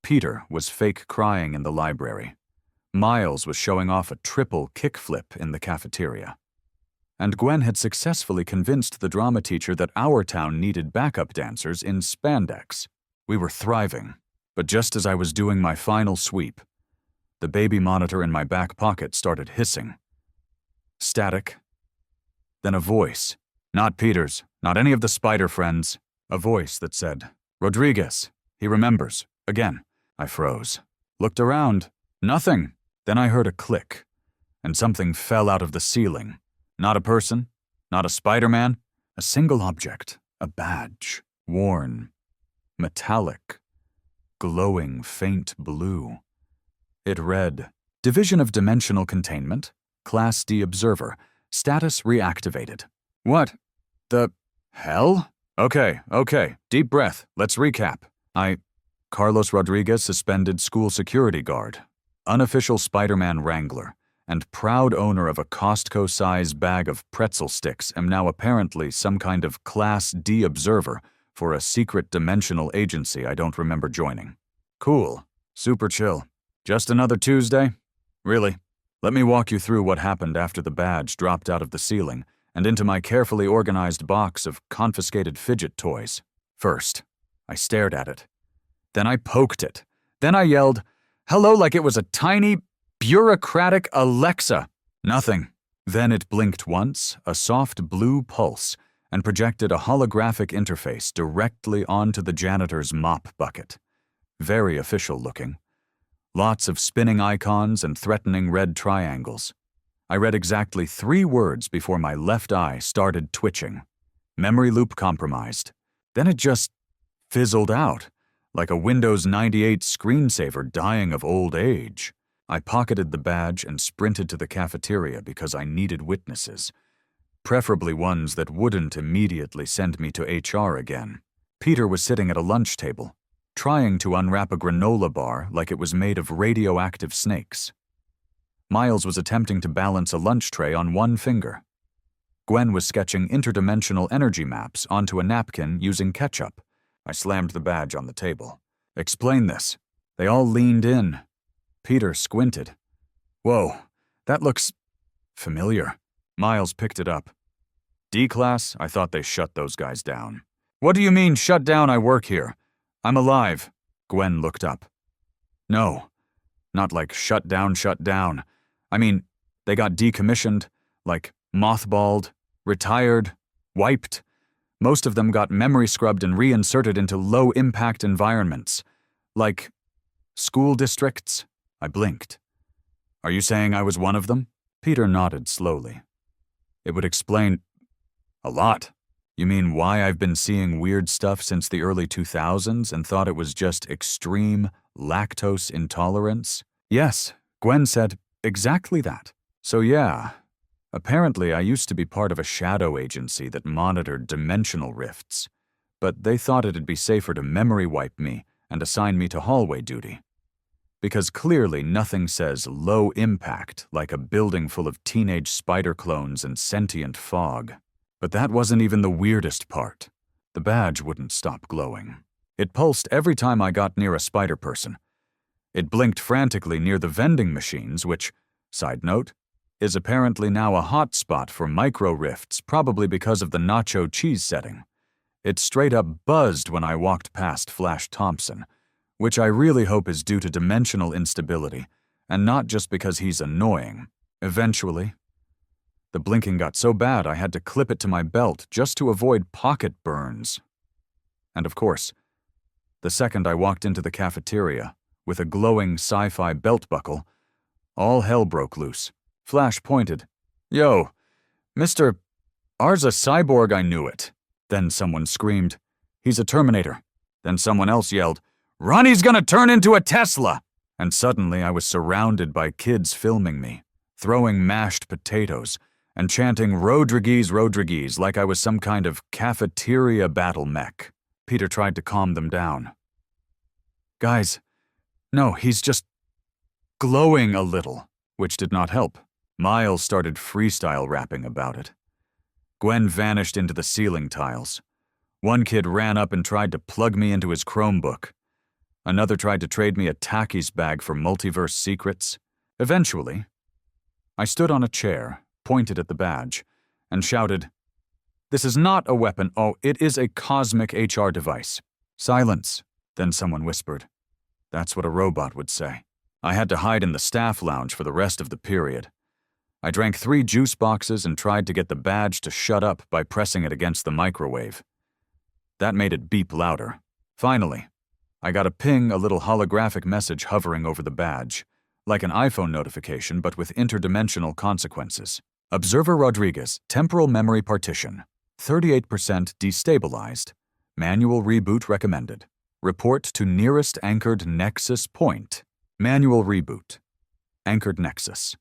Peter was fake crying in the library. Miles was showing off a triple kickflip in the cafeteria. And Gwen had successfully convinced the drama teacher that our town needed backup dancers in spandex. We were thriving, but just as I was doing my final sweep, the baby monitor in my back pocket started hissing. Static. Then a voice. Not Peter's, not any of the spider friends. A voice that said, "Rodriguez, he remembers, again." I froze. Looked around. Nothing. Then I heard a click, and something fell out of the ceiling. Not a person, not a Spider-Man, a single object, a badge, worn, metallic, glowing faint blue. It read, "Division of Dimensional Containment, Class D Observer, status reactivated." What the hell? Okay, deep breath, let's recap. Carlos Rodriguez, suspended school security guard, unofficial Spider-Man wrangler, and proud owner of a Costco-size bag of pretzel sticks, am now apparently some kind of Class D observer for a secret dimensional agency I don't remember joining. Cool. Super chill. Just another Tuesday? Really? Let me walk you through what happened after the badge dropped out of the ceiling and into my carefully organized box of confiscated fidget toys. First, I stared at it. Then I poked it. Then I yelled, "Hello," like it was a tiny, bureaucratic Alexa. Nothing. Then it blinked once, a soft blue pulse, and projected a holographic interface directly onto the janitor's mop bucket. Very official looking. Lots of spinning icons and threatening red triangles. I read exactly 3 words before my left eye started twitching. Memory loop compromised. Then it just fizzled out, like a Windows 98 screensaver dying of old age. I pocketed the badge and sprinted to the cafeteria because I needed witnesses, preferably ones that wouldn't immediately send me to HR again. Peter was sitting at a lunch table, trying to unwrap a granola bar like it was made of radioactive snakes. Miles was attempting to balance a lunch tray on one finger. Gwen was sketching interdimensional energy maps onto a napkin using ketchup. I slammed the badge on the table. "Explain this." They all leaned in. Peter squinted. "Whoa, that looks familiar." Miles picked it up. "D-class, I thought they shut those guys down." "What do you mean, shut down? I work here. I'm alive." Gwen looked up. "No, not like shut down. I mean, they got decommissioned, like mothballed, retired, wiped. Most of them got memory scrubbed and reinserted into low-impact environments, like school districts." I blinked. "Are you saying I was one of them?" Peter nodded slowly. "It would explain a lot. You mean why I've been seeing weird stuff since the early 2000s and thought it was just extreme lactose intolerance?" "Yes," Gwen said, "exactly that. So yeah, apparently I used to be part of a shadow agency that monitored dimensional rifts, but they thought it'd be safer to memory wipe me and assign me to hallway duty. Because clearly nothing says low impact like a building full of teenage spider clones and sentient fog. But that wasn't even the weirdest part. The badge wouldn't stop glowing. It pulsed every time I got near a spider person. It blinked frantically near the vending machines, which, side note, is apparently now a hot spot for micro rifts, probably because of the nacho cheese setting. It straight up buzzed when I walked past Flash Thompson, which I really hope is due to dimensional instability, and not just because he's annoying. Eventually, the blinking got so bad I had to clip it to my belt just to avoid pocket burns. And of course, the second I walked into the cafeteria, with a glowing sci-fi belt buckle, all hell broke loose. Flash pointed. "Yo, Mr. R's a cyborg, I knew it." Then someone screamed, "He's a Terminator." Then someone else yelled, "Ronnie's gonna turn into a Tesla!" And suddenly I was surrounded by kids filming me, throwing mashed potatoes, and chanting Rodriguez, Rodriguez like I was some kind of cafeteria battle mech. Peter tried to calm them down. "Guys, no, he's just glowing a little," which did not help. Miles started freestyle rapping about it. Gwen vanished into the ceiling tiles. One kid ran up and tried to plug me into his Chromebook. Another tried to trade me a Takis bag for multiverse secrets. Eventually, I stood on a chair, pointed at the badge, and shouted, "This is not a weapon. Oh, it is a cosmic HR device." "Silence," then someone whispered. That's what a robot would say. I had to hide in the staff lounge for the rest of the period. I drank 3 juice boxes and tried to get the badge to shut up by pressing it against the microwave. That made it beep louder. Finally, I got a ping, a little holographic message hovering over the badge, like an iPhone notification but with interdimensional consequences. Observer Rodriguez, temporal memory partition, 38% destabilized. Manual reboot recommended. Report to nearest anchored nexus point. Manual reboot. Anchored nexus.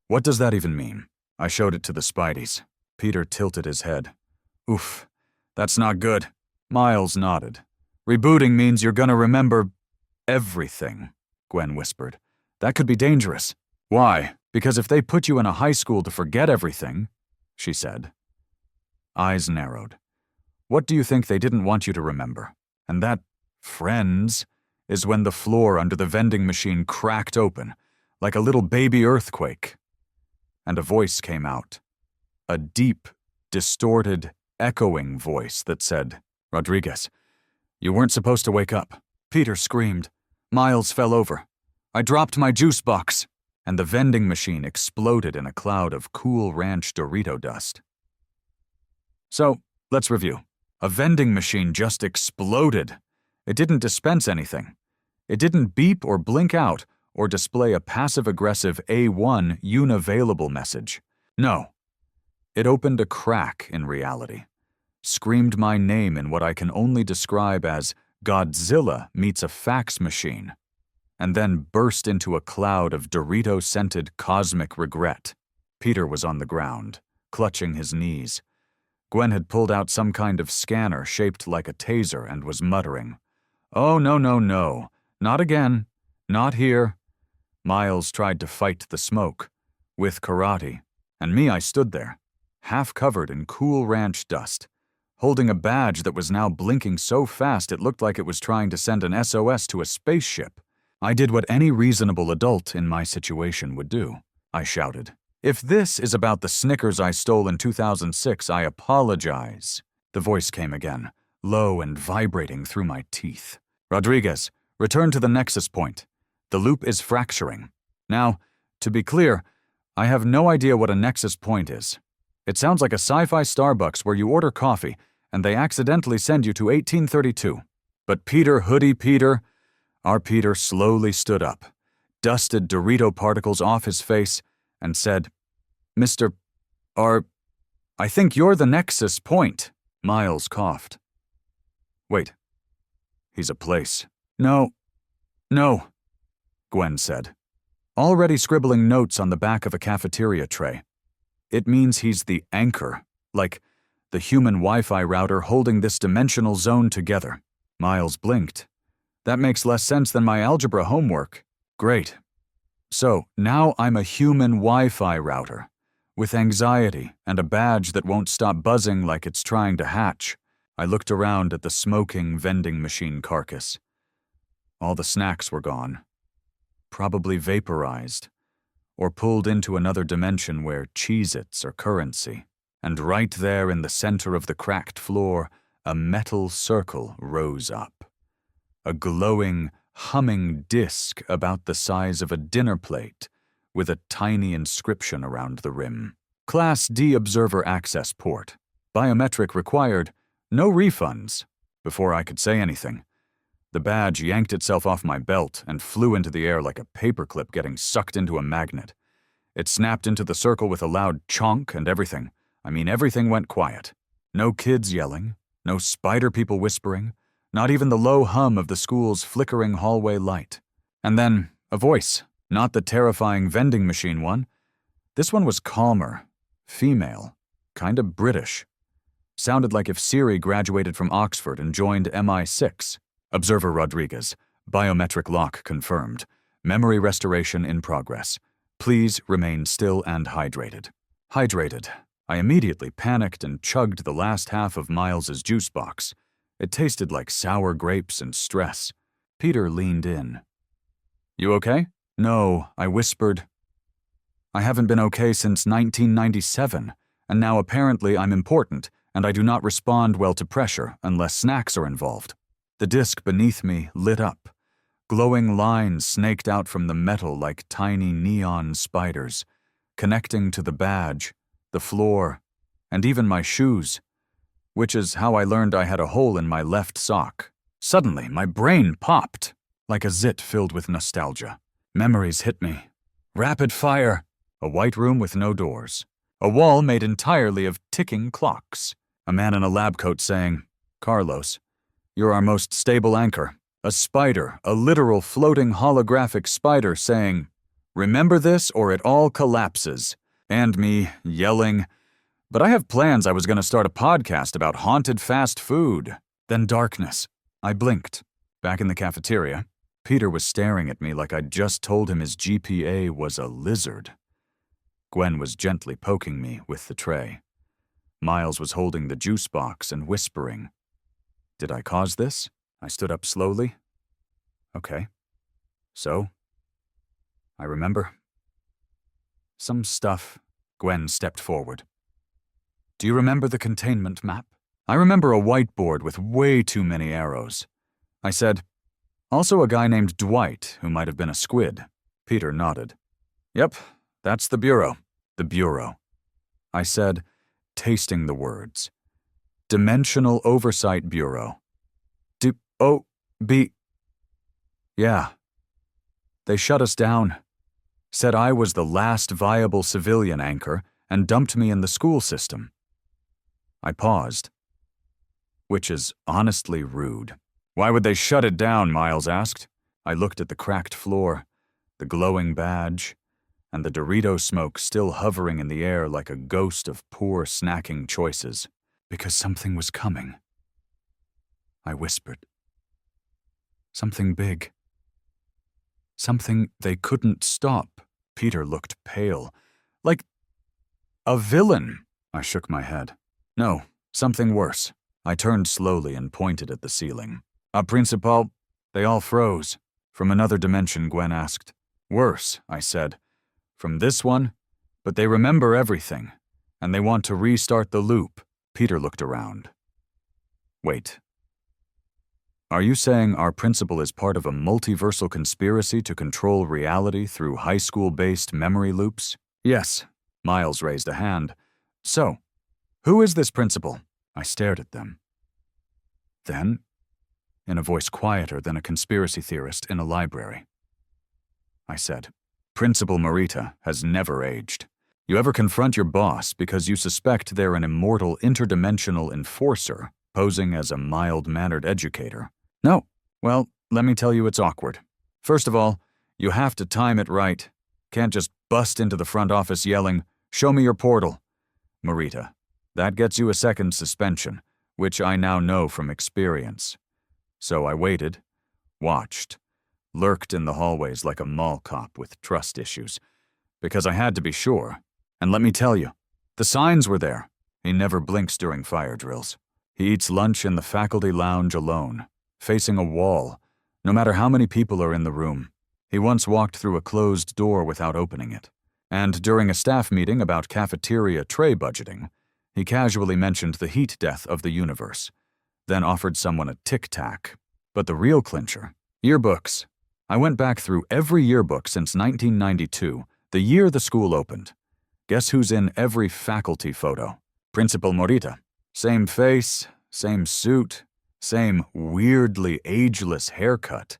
What does that even mean? I showed it to the Spideys. Peter tilted his head. Oof, that's not good. Miles nodded. Rebooting means you're gonna remember everything, Gwen whispered. That could be dangerous. Why? Because if they put you in a high school to forget everything, she said. Eyes narrowed. What do you think they didn't want you to remember? And that, friends, is when the floor under the vending machine cracked open, like a little baby earthquake. And a voice came out. A deep, distorted, echoing voice that said, "Rodriguez, you weren't supposed to wake up." Peter screamed. Miles fell over. I dropped my juice box, and the vending machine exploded in a cloud of Cool Ranch Dorito dust. So, let's review. A vending machine just exploded. It didn't dispense anything. It didn't beep or blink out or display a passive-aggressive A1 unavailable message. No. It opened a crack in reality, screamed my name in what I can only describe as Godzilla meets a fax machine, and then burst into a cloud of Dorito-scented cosmic regret. Peter was on the ground, clutching his knees. Gwen had pulled out some kind of scanner shaped like a taser and was muttering, "Oh, no, no, no. Not again. Not here." Miles tried to fight the smoke, with karate, and me, I stood there, half covered in Cool Ranch dust, holding a badge that was now blinking so fast it looked like it was trying to send an SOS to a spaceship. I did what any reasonable adult in my situation would do. I shouted, "If this is about the Snickers I stole in 2006, I apologize." The voice came again, low and vibrating through my teeth. "Rodriguez, return to the nexus point. The loop is fracturing. Now, to be clear, I have no idea what a nexus point is. It sounds like a sci-fi Starbucks where you order coffee and they accidentally send you to 1832. But Peter, our Peter slowly stood up, dusted Dorito particles off his face, and said, "Mr. R, I think you're the nexus point." Miles coughed. "Wait. He's a place." No, Gwen said, already scribbling notes on the back of a cafeteria tray. "It means he's the anchor, like the human Wi-Fi router holding this dimensional zone together." Miles blinked. "That makes less sense than my algebra homework." "Great. So, now I'm a human Wi-Fi router, with anxiety and a badge that won't stop buzzing like it's trying to hatch." I looked around at the smoking vending machine carcass. All the snacks were gone. Probably vaporized, or pulled into another dimension where Cheez-Its are currency. And right there in the center of the cracked floor, a metal circle rose up. A glowing, humming disk about the size of a dinner plate, with a tiny inscription around the rim. Class D observer access port. Biometric required. No refunds. Before I could say anything, the badge yanked itself off my belt and flew into the air like a paperclip getting sucked into a magnet. It snapped into the circle with a loud chonk and everything. I mean, everything went quiet. No kids yelling, no spider people whispering, not even the low hum of the school's flickering hallway light. And then, a voice, not the terrifying vending machine one. This one was calmer, female, kind of British. Sounded like if Siri graduated from Oxford and joined MI6. "Observer Rodriguez, biometric lock confirmed. Memory restoration in progress. Please remain still and hydrated." Hydrated. I immediately panicked and chugged the last half of Miles's juice box. It tasted like sour grapes and stress. Peter leaned in. "You okay?" "No," I whispered. "I haven't been okay since 1997, and now apparently I'm important, and I do not respond well to pressure unless snacks are involved." The disc beneath me lit up. Glowing lines snaked out from the metal like tiny neon spiders, connecting to the badge, the floor, and even my shoes, which is how I learned I had a hole in my left sock. Suddenly, my brain popped, like a zit filled with nostalgia. Memories hit me. Rapid fire. A white room with no doors. A wall made entirely of ticking clocks. A man in a lab coat saying, "Carlos, you're our most stable anchor." A spider, a literal floating holographic spider saying, "Remember this or it all collapses." And me yelling, "But I have plans. I was going to start a podcast about haunted fast food." Then darkness. I blinked. Back in the cafeteria, Peter was staring at me like I'd just told him his GPA was a lizard. Gwen was gently poking me with the tray. Miles was holding the juice box and whispering. Did I cause this? I stood up slowly. Okay. So? I remember. Some stuff. Gwen stepped forward. Do you remember the containment map? I remember a whiteboard with way too many arrows. I said, also a guy named Dwight who might have been a squid. Peter nodded. Yep, that's the Bureau. The Bureau. I said, tasting the words. Dimensional Oversight Bureau. D-O-B. Yeah. They shut us down. Said I was the last viable civilian anchor and dumped me in the school system. I paused. Which is honestly rude. Why would they shut it down? Miles asked. I looked at the cracked floor, the glowing badge, and the Dorito smoke still hovering in the air like a ghost of poor snacking choices. Because something was coming. I whispered. Something big. Something they couldn't stop. Peter looked pale. Like a villain. I shook my head. No, something worse. I turned slowly and pointed at the ceiling. Principal, they all froze. From another dimension, Gwen asked. Worse, I said. From this one? But they remember everything, and they want to restart the loop. Peter looked around. Wait. Are you saying our principal is part of a multiversal conspiracy to control reality through high school-based memory loops? Yes. Miles raised a hand. So, who is this principal? I stared at them. Then, in a voice quieter than a conspiracy theorist in a library, I said, Principal Morita has never aged. You ever confront your boss because you suspect they're an immortal interdimensional enforcer posing as a mild-mannered educator? No. Well, let me tell you it's awkward. First of all, you have to time it right. Can't just bust into the front office yelling, "Show me your portal." Morita, that gets you a second suspension, which I now know from experience. So I waited, watched, lurked in the hallways like a mall cop with trust issues, because I had to be sure. And let me tell you, the signs were there. He never blinks during fire drills. He eats lunch in the faculty lounge alone, facing a wall, no matter how many people are in the room. He once walked through a closed door without opening it. And during a staff meeting about cafeteria tray budgeting, he casually mentioned the heat death of the universe, then offered someone a tic-tac. But the real clincher, yearbooks. I went back through every yearbook since 1992, the year the school opened. Guess who's in every faculty photo? Principal Morita. Same face, same suit, same weirdly ageless haircut.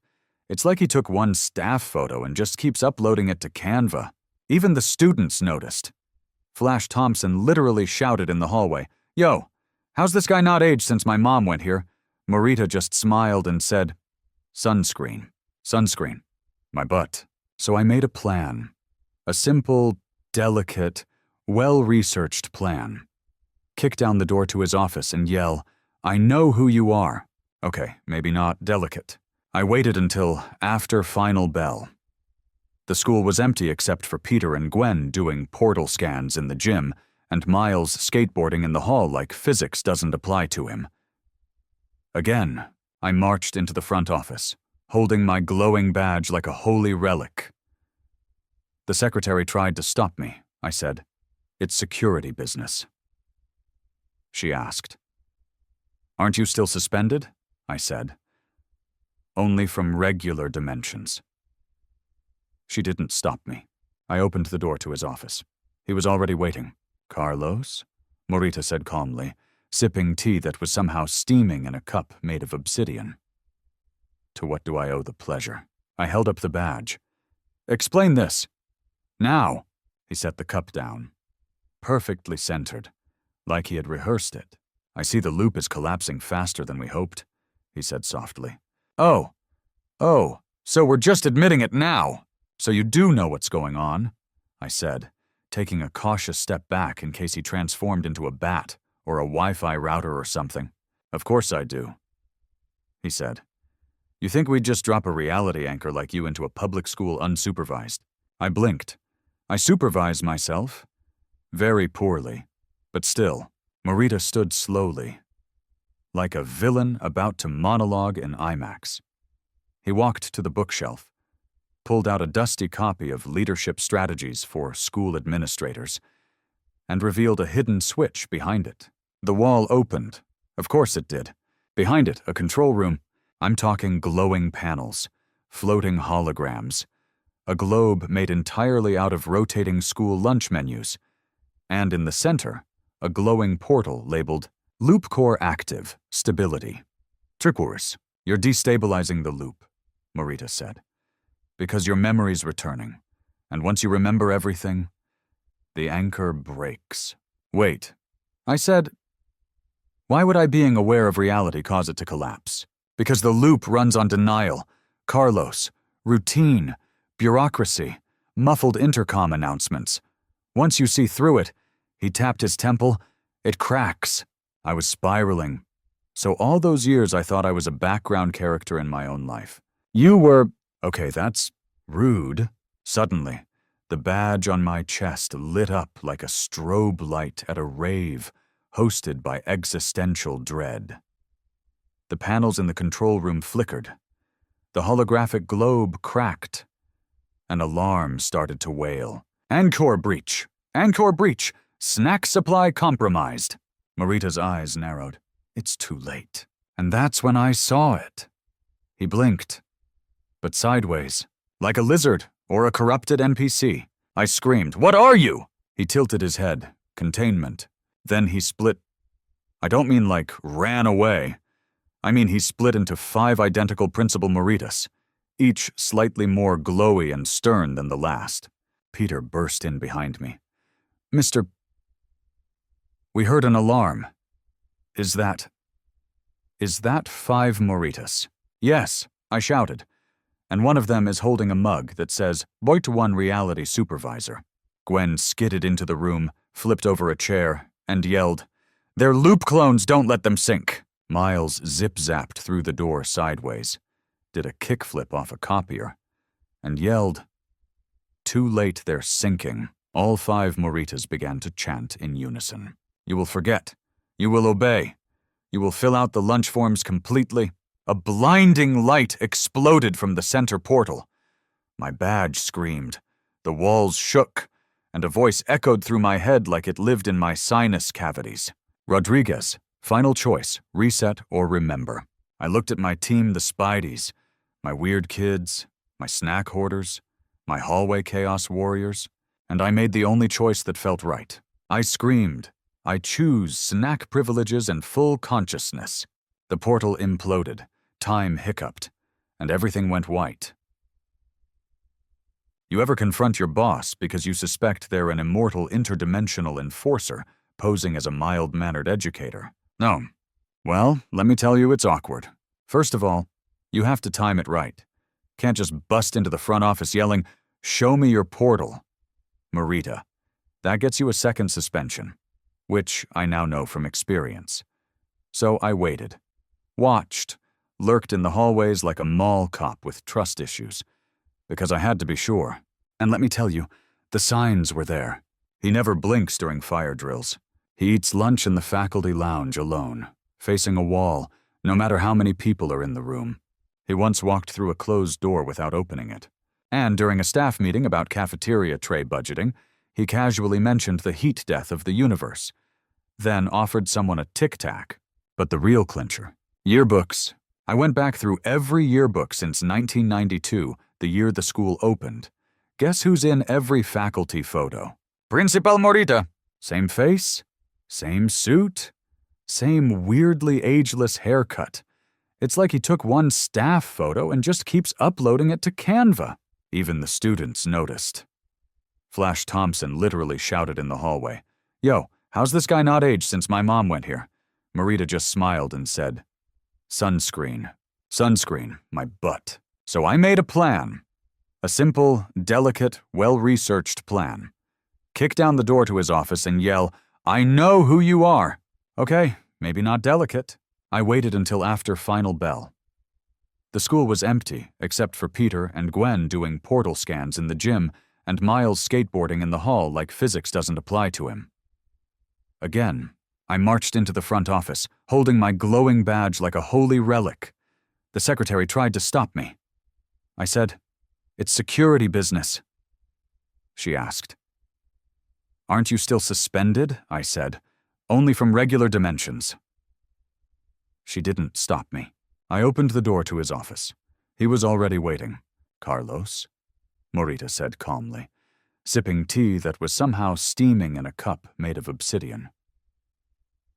It's like he took one staff photo and just keeps uploading it to Canva. Even the students noticed. Flash Thompson literally shouted in the hallway, "Yo, how's this guy not aged since my mom went here?" Morita just smiled and said, "Sunscreen. Sunscreen. My butt." So I made a plan. A simple, delicate, well-researched plan. Kick down the door to his office and yell, "I know who you are." Okay, maybe not delicate. I waited until after final bell. The school was empty except for Peter and Gwen doing portal scans in the gym and Miles skateboarding in the hall like physics doesn't apply to him. Again, I marched into the front office, holding my glowing badge like a holy relic. The secretary tried to stop me. I said, "It's security business." She asked. "Aren't you still suspended?" I said. "Only from regular dimensions." She didn't stop me. I opened the door to his office. He was already waiting. "Carlos?" Morita said calmly, sipping tea that was somehow steaming in a cup made of obsidian. To what do I owe the pleasure? I held up the badge. "Explain this." "Now." He set the cup down. Perfectly centered, like he had rehearsed it. "I see the loop is collapsing faster than we hoped," he said softly. Oh, so we're just admitting it now. So you do know what's going on," I said, taking a cautious step back in case he transformed into a bat or a Wi-Fi router or something. "Of course I do," he said. "You think we'd just drop a reality anchor like you into a public school unsupervised?" I blinked. I supervised myself. Very poorly. But still, Morita stood slowly, like a villain about to monologue in IMAX. He walked to the bookshelf, pulled out a dusty copy of Leadership Strategies for School Administrators, and revealed a hidden switch behind it. The wall opened. Of course it did. Behind it, a control room. I'm talking glowing panels, floating holograms, a globe made entirely out of rotating school lunch menus, and in the center, a glowing portal labeled Loop Core Active Stability. Trickworse, you're destabilizing the loop, Morita said, because your memory's returning, and once you remember everything, the anchor breaks. Wait, I said, why would I being aware of reality cause it to collapse? Because the loop runs on denial, Carlos, routine, bureaucracy, muffled intercom announcements. Once you see through it, he tapped his temple, it cracks. I was spiraling. So all those years I thought I was a background character in my own life. You were… Okay, that's rude. Suddenly, the badge on my chest lit up like a strobe light at a rave hosted by existential dread. The panels in the control room flickered. The holographic globe cracked. An alarm started to wail. Anchor breach! Anchor breach! Snack supply compromised! Morita's eyes narrowed. It's too late. And that's when I saw it. He blinked, but sideways, like a lizard or a corrupted NPC. I screamed, "What are you?" He tilted his head, containment. Then he split. I don't mean like ran away. I mean he split into 5 identical Principal Moritas, each slightly more glowy and stern than the last. Peter burst in behind me. Mr. We heard an alarm. Is that 5 Moritas? Yes, I shouted, and one of them is holding a mug that says, Voight 1 Reality Supervisor. Gwen skidded into the room, flipped over a chair, and yelled, They're loop clones, don't let them sink. Miles zip-zapped through the door sideways, did a kickflip off a copier, and yelled, Too late, they're sinking. All 5 Moritas began to chant in unison. You will forget. You will obey. You will fill out the lunch forms completely. A blinding light exploded from the center portal. My badge screamed. The walls shook, and a voice echoed through my head like it lived in my sinus cavities. Rodriguez, final choice, reset or remember. I looked at my team, the Spideys, my weird kids, my snack hoarders, my hallway chaos warriors, and I made the only choice that felt right. I screamed, I choose snack privileges and full consciousness. The portal imploded, time hiccuped, and everything went white. You ever confront your boss because you suspect they're an immortal interdimensional enforcer posing as a mild-mannered educator? No. Well, let me tell you it's awkward. First of all, you have to time it right. Can't just bust into the front office yelling, "Show me your portal." Morita. That gets you a second suspension, which I now know from experience. So I waited, watched, lurked in the hallways like a mall cop with trust issues, because I had to be sure. And let me tell you, the signs were there. He never blinks during fire drills. He eats lunch in the faculty lounge alone, facing a wall, no matter how many people are in the room. He once walked through a closed door without opening it. And during a staff meeting about cafeteria tray budgeting, he casually mentioned the heat death of the universe, then offered someone a Tic Tac. But the real clincher, yearbooks. I went back through every yearbook since 1992, the year the school opened. Guess who's in every faculty photo? Principal Morita. Same face, same suit, same weirdly ageless haircut. It's like he took one staff photo and just keeps uploading it to Canva. Even the students noticed. Flash Thompson literally shouted in the hallway, Yo, how's this guy not aged since my mom went here? Morita just smiled and said, Sunscreen. Sunscreen, my butt. So I made a plan. A simple, delicate, well-researched plan. Kick down the door to his office and yell, I know who you are. Okay, maybe not delicate. I waited until after final bell. The school was empty, except for Peter and Gwen doing portal scans in the gym and Miles skateboarding in the hall like physics doesn't apply to him. Again, I marched into the front office, holding my glowing badge like a holy relic. The secretary tried to stop me. I said, It's security business, she asked. Aren't you still suspended? I said. Only from regular dimensions. She didn't stop me. I opened the door to his office. He was already waiting. Carlos, Morita said calmly, sipping tea that was somehow steaming in a cup made of obsidian.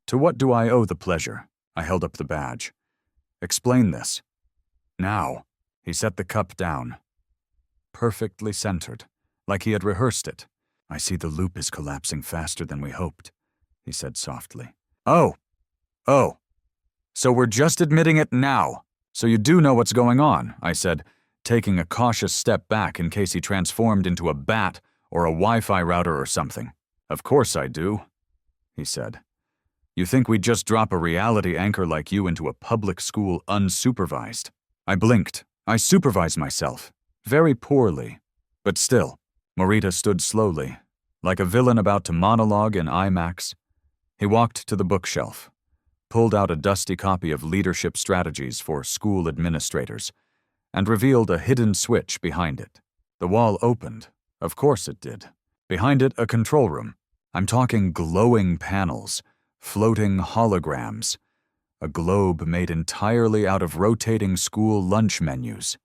To what do I owe the pleasure? I held up the badge. Explain this. Now. He set the cup down. Perfectly centered, like he had rehearsed it. I see the loop is collapsing faster than we hoped, he said softly. Oh. So we're just admitting it now. So you do know what's going on, I said, taking a cautious step back in case he transformed into a bat or a Wi-Fi router or something. Of course I do, he said. You think we'd just drop a reality anchor like you into a public school unsupervised? I blinked. I supervised myself. Very poorly. But still, Morita stood slowly, like a villain about to monologue in IMAX. He walked to the bookshelf, pulled out a dusty copy of Leadership Strategies for School Administrators, and revealed a hidden switch behind it. The wall opened. Of course it did. Behind it, a control room. I'm talking glowing panels, floating holograms, a globe made entirely out of rotating school lunch menus.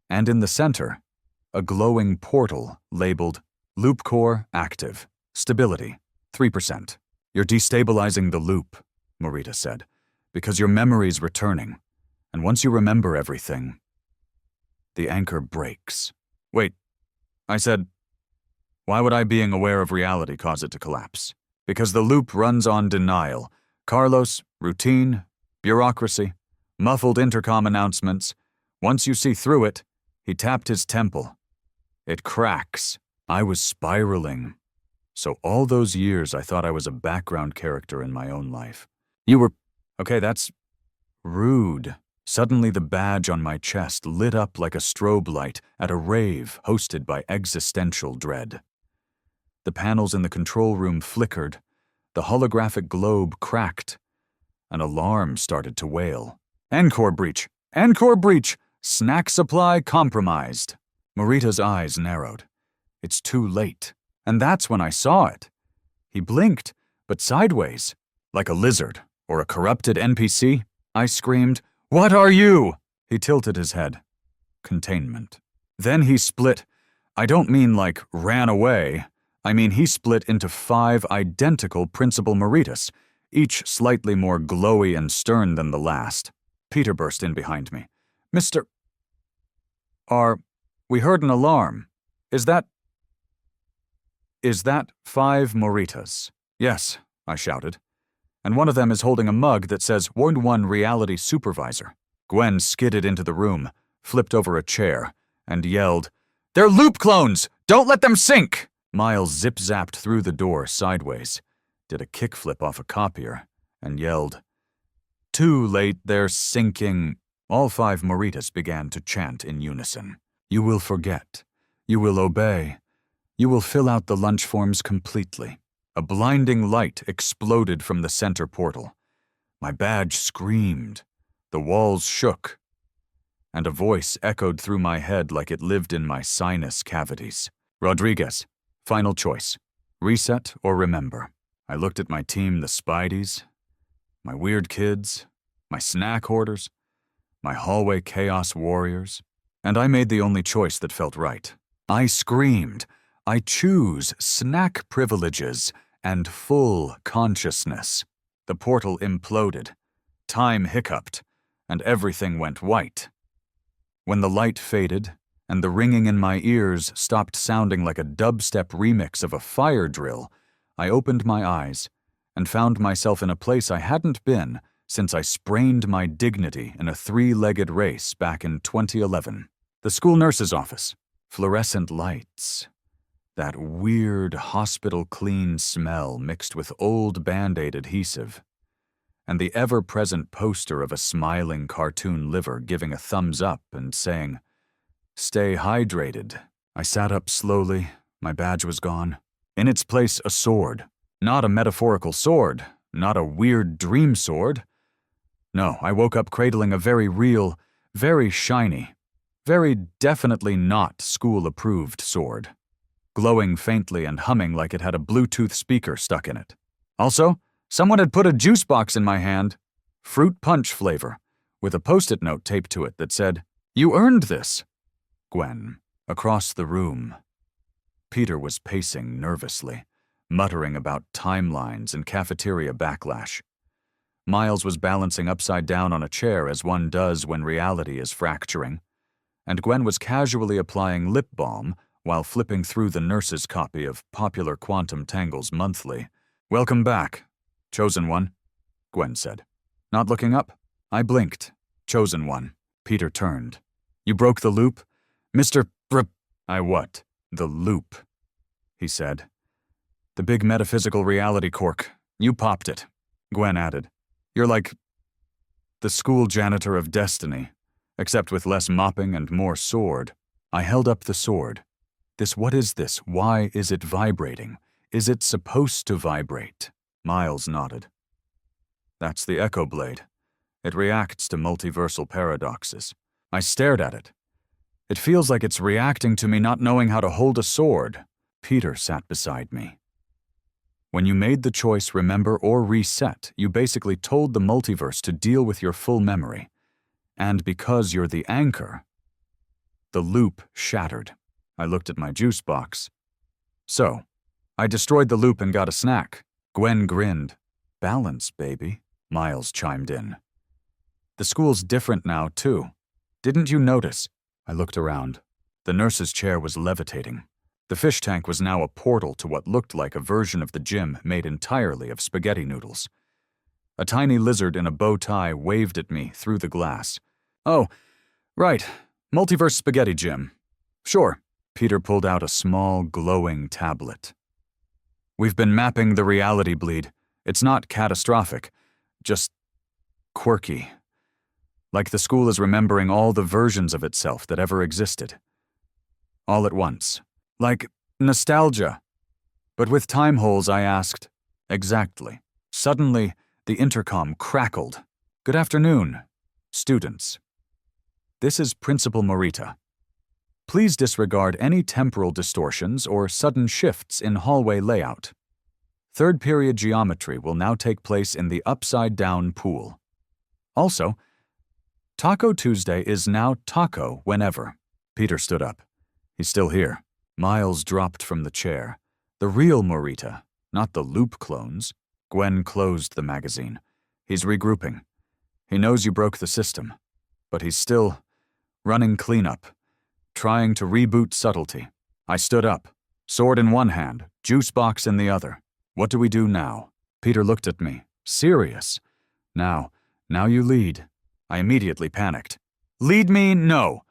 And in the center, a glowing portal labeled Loop Core Active, Stability, 3%. You're destabilizing the loop, Morita said, because your memory's returning, and once you remember everything, the anchor breaks. Wait, I said, why would I being aware of reality cause it to collapse? Because the loop runs on denial. Carlos, routine, bureaucracy, muffled intercom announcements. Once you see through it, he tapped his temple. It cracks. I was spiraling. So all those years I thought I was a background character in my own life. You were... Okay, that's rude. Suddenly the badge on my chest lit up like a strobe light at a rave hosted by existential dread. The panels in the control room flickered. The holographic globe cracked. An alarm started to wail. Encore breach! Encore breach! Snack supply compromised. Morita's eyes narrowed. It's too late. And that's when I saw it. He blinked, but sideways, like a lizard or a corrupted NPC. I screamed, "What are you?" He tilted his head. Containment. Then he split. I don't mean like ran away. I mean he split into 5 identical Principal Moritas, each slightly more glowy and stern than the last. Peter burst in behind me. Mr. We heard an alarm. Is that 5 Moritas? Yes, I shouted. And one of them is holding a mug that says Ward 1 Reality Supervisor. Gwen skidded into the room, flipped over a chair, and yelled, "They're loop clones! Don't let them sink!" Miles zip-zapped through the door sideways, did a kickflip off a copier, and yelled, "Too late, they're sinking." All 5 Moritas began to chant in unison. You will forget. You will obey. You will fill out the lunch forms completely. A blinding light exploded from the center portal. My badge screamed. The walls shook. And a voice echoed through my head like it lived in my sinus cavities. Rodriguez, final choice. Reset or remember. I looked at my team, the Spideys, my weird kids, my snack hoarders, my hallway chaos warriors, and I made the only choice that felt right. I screamed, I choose snack privileges and full consciousness. The portal imploded, time hiccuped, and everything went white. When the light faded, and the ringing in my ears stopped sounding like a dubstep remix of a fire drill, I opened my eyes and found myself in a place I hadn't been since I sprained my dignity in a 3-legged race back in 2011. The school nurse's office, fluorescent lights, that weird hospital-clean smell mixed with old Band-Aid adhesive, and the ever-present poster of a smiling cartoon liver giving a thumbs up and saying, "Stay hydrated." I sat up slowly. My badge was gone. In its place, a sword. Not a metaphorical sword. Not a weird dream sword. No, I woke up cradling a very real, very shiny, Very definitely not school-approved sword, glowing faintly and humming like it had a Bluetooth speaker stuck in it. Also, someone had put a juice box in my hand, fruit punch flavor, with a Post-it note taped to it that said, "You earned this." Gwen, across the room. Peter was pacing nervously, muttering about timelines and cafeteria backlash. Miles was balancing upside down on a chair as one does when reality is fracturing, and Gwen was casually applying lip balm while flipping through the nurse's copy of Popular Quantum Tangles Monthly. "Welcome back, Chosen One," Gwen said. Not looking up, I blinked. "Chosen One." Peter turned. "You broke the loop? Mr. I what? The loop," he said. "The big metaphysical reality cork. You popped it," Gwen added. "You're like the school janitor of destiny, except with less mopping and more sword." I held up the sword. What is this? Why is it vibrating? Is it supposed to vibrate?" Miles nodded. "That's the Echo Blade. It reacts to multiversal paradoxes." I stared at it. "It feels like it's reacting to me not knowing how to hold a sword." Peter sat beside me. "When you made the choice remember or reset, you basically told the multiverse to deal with your full memory. And because you're the anchor..." The loop shattered. I looked at my juice box. "So, I destroyed the loop and got a snack." Gwen grinned. "Balance, baby," Miles chimed in. "The school's different now, too. Didn't you notice?" I looked around. The nurse's chair was levitating. The fish tank was now a portal to what looked like a version of the gym made entirely of spaghetti noodles. A tiny lizard in a bow tie waved at me through the glass. "Oh, right. Multiverse spaghetti gym. Sure." Peter pulled out a small, glowing tablet. "We've been mapping the reality bleed. It's not catastrophic, just quirky. Like the school is remembering all the versions of itself that ever existed. All at once. Like nostalgia." But with time holes, I asked, "Exactly." Suddenly, the intercom crackled. "Good afternoon, students. This is Principal Morita. Please disregard any temporal distortions or sudden shifts in hallway layout. Third period geometry will now take place in the upside-down pool. Also, Taco Tuesday is now taco whenever." Peter stood up. "He's still here." Miles dropped from the chair. "The real Morita, not the loop clones." Gwen closed the magazine. "He's regrouping. He knows you broke the system, but he's still running cleanup, trying to reboot subtlety." I stood up, sword in one hand, juice box in the other. "What do we do now?" Peter looked at me, serious. Now you lead." I immediately panicked. "Lead me? No.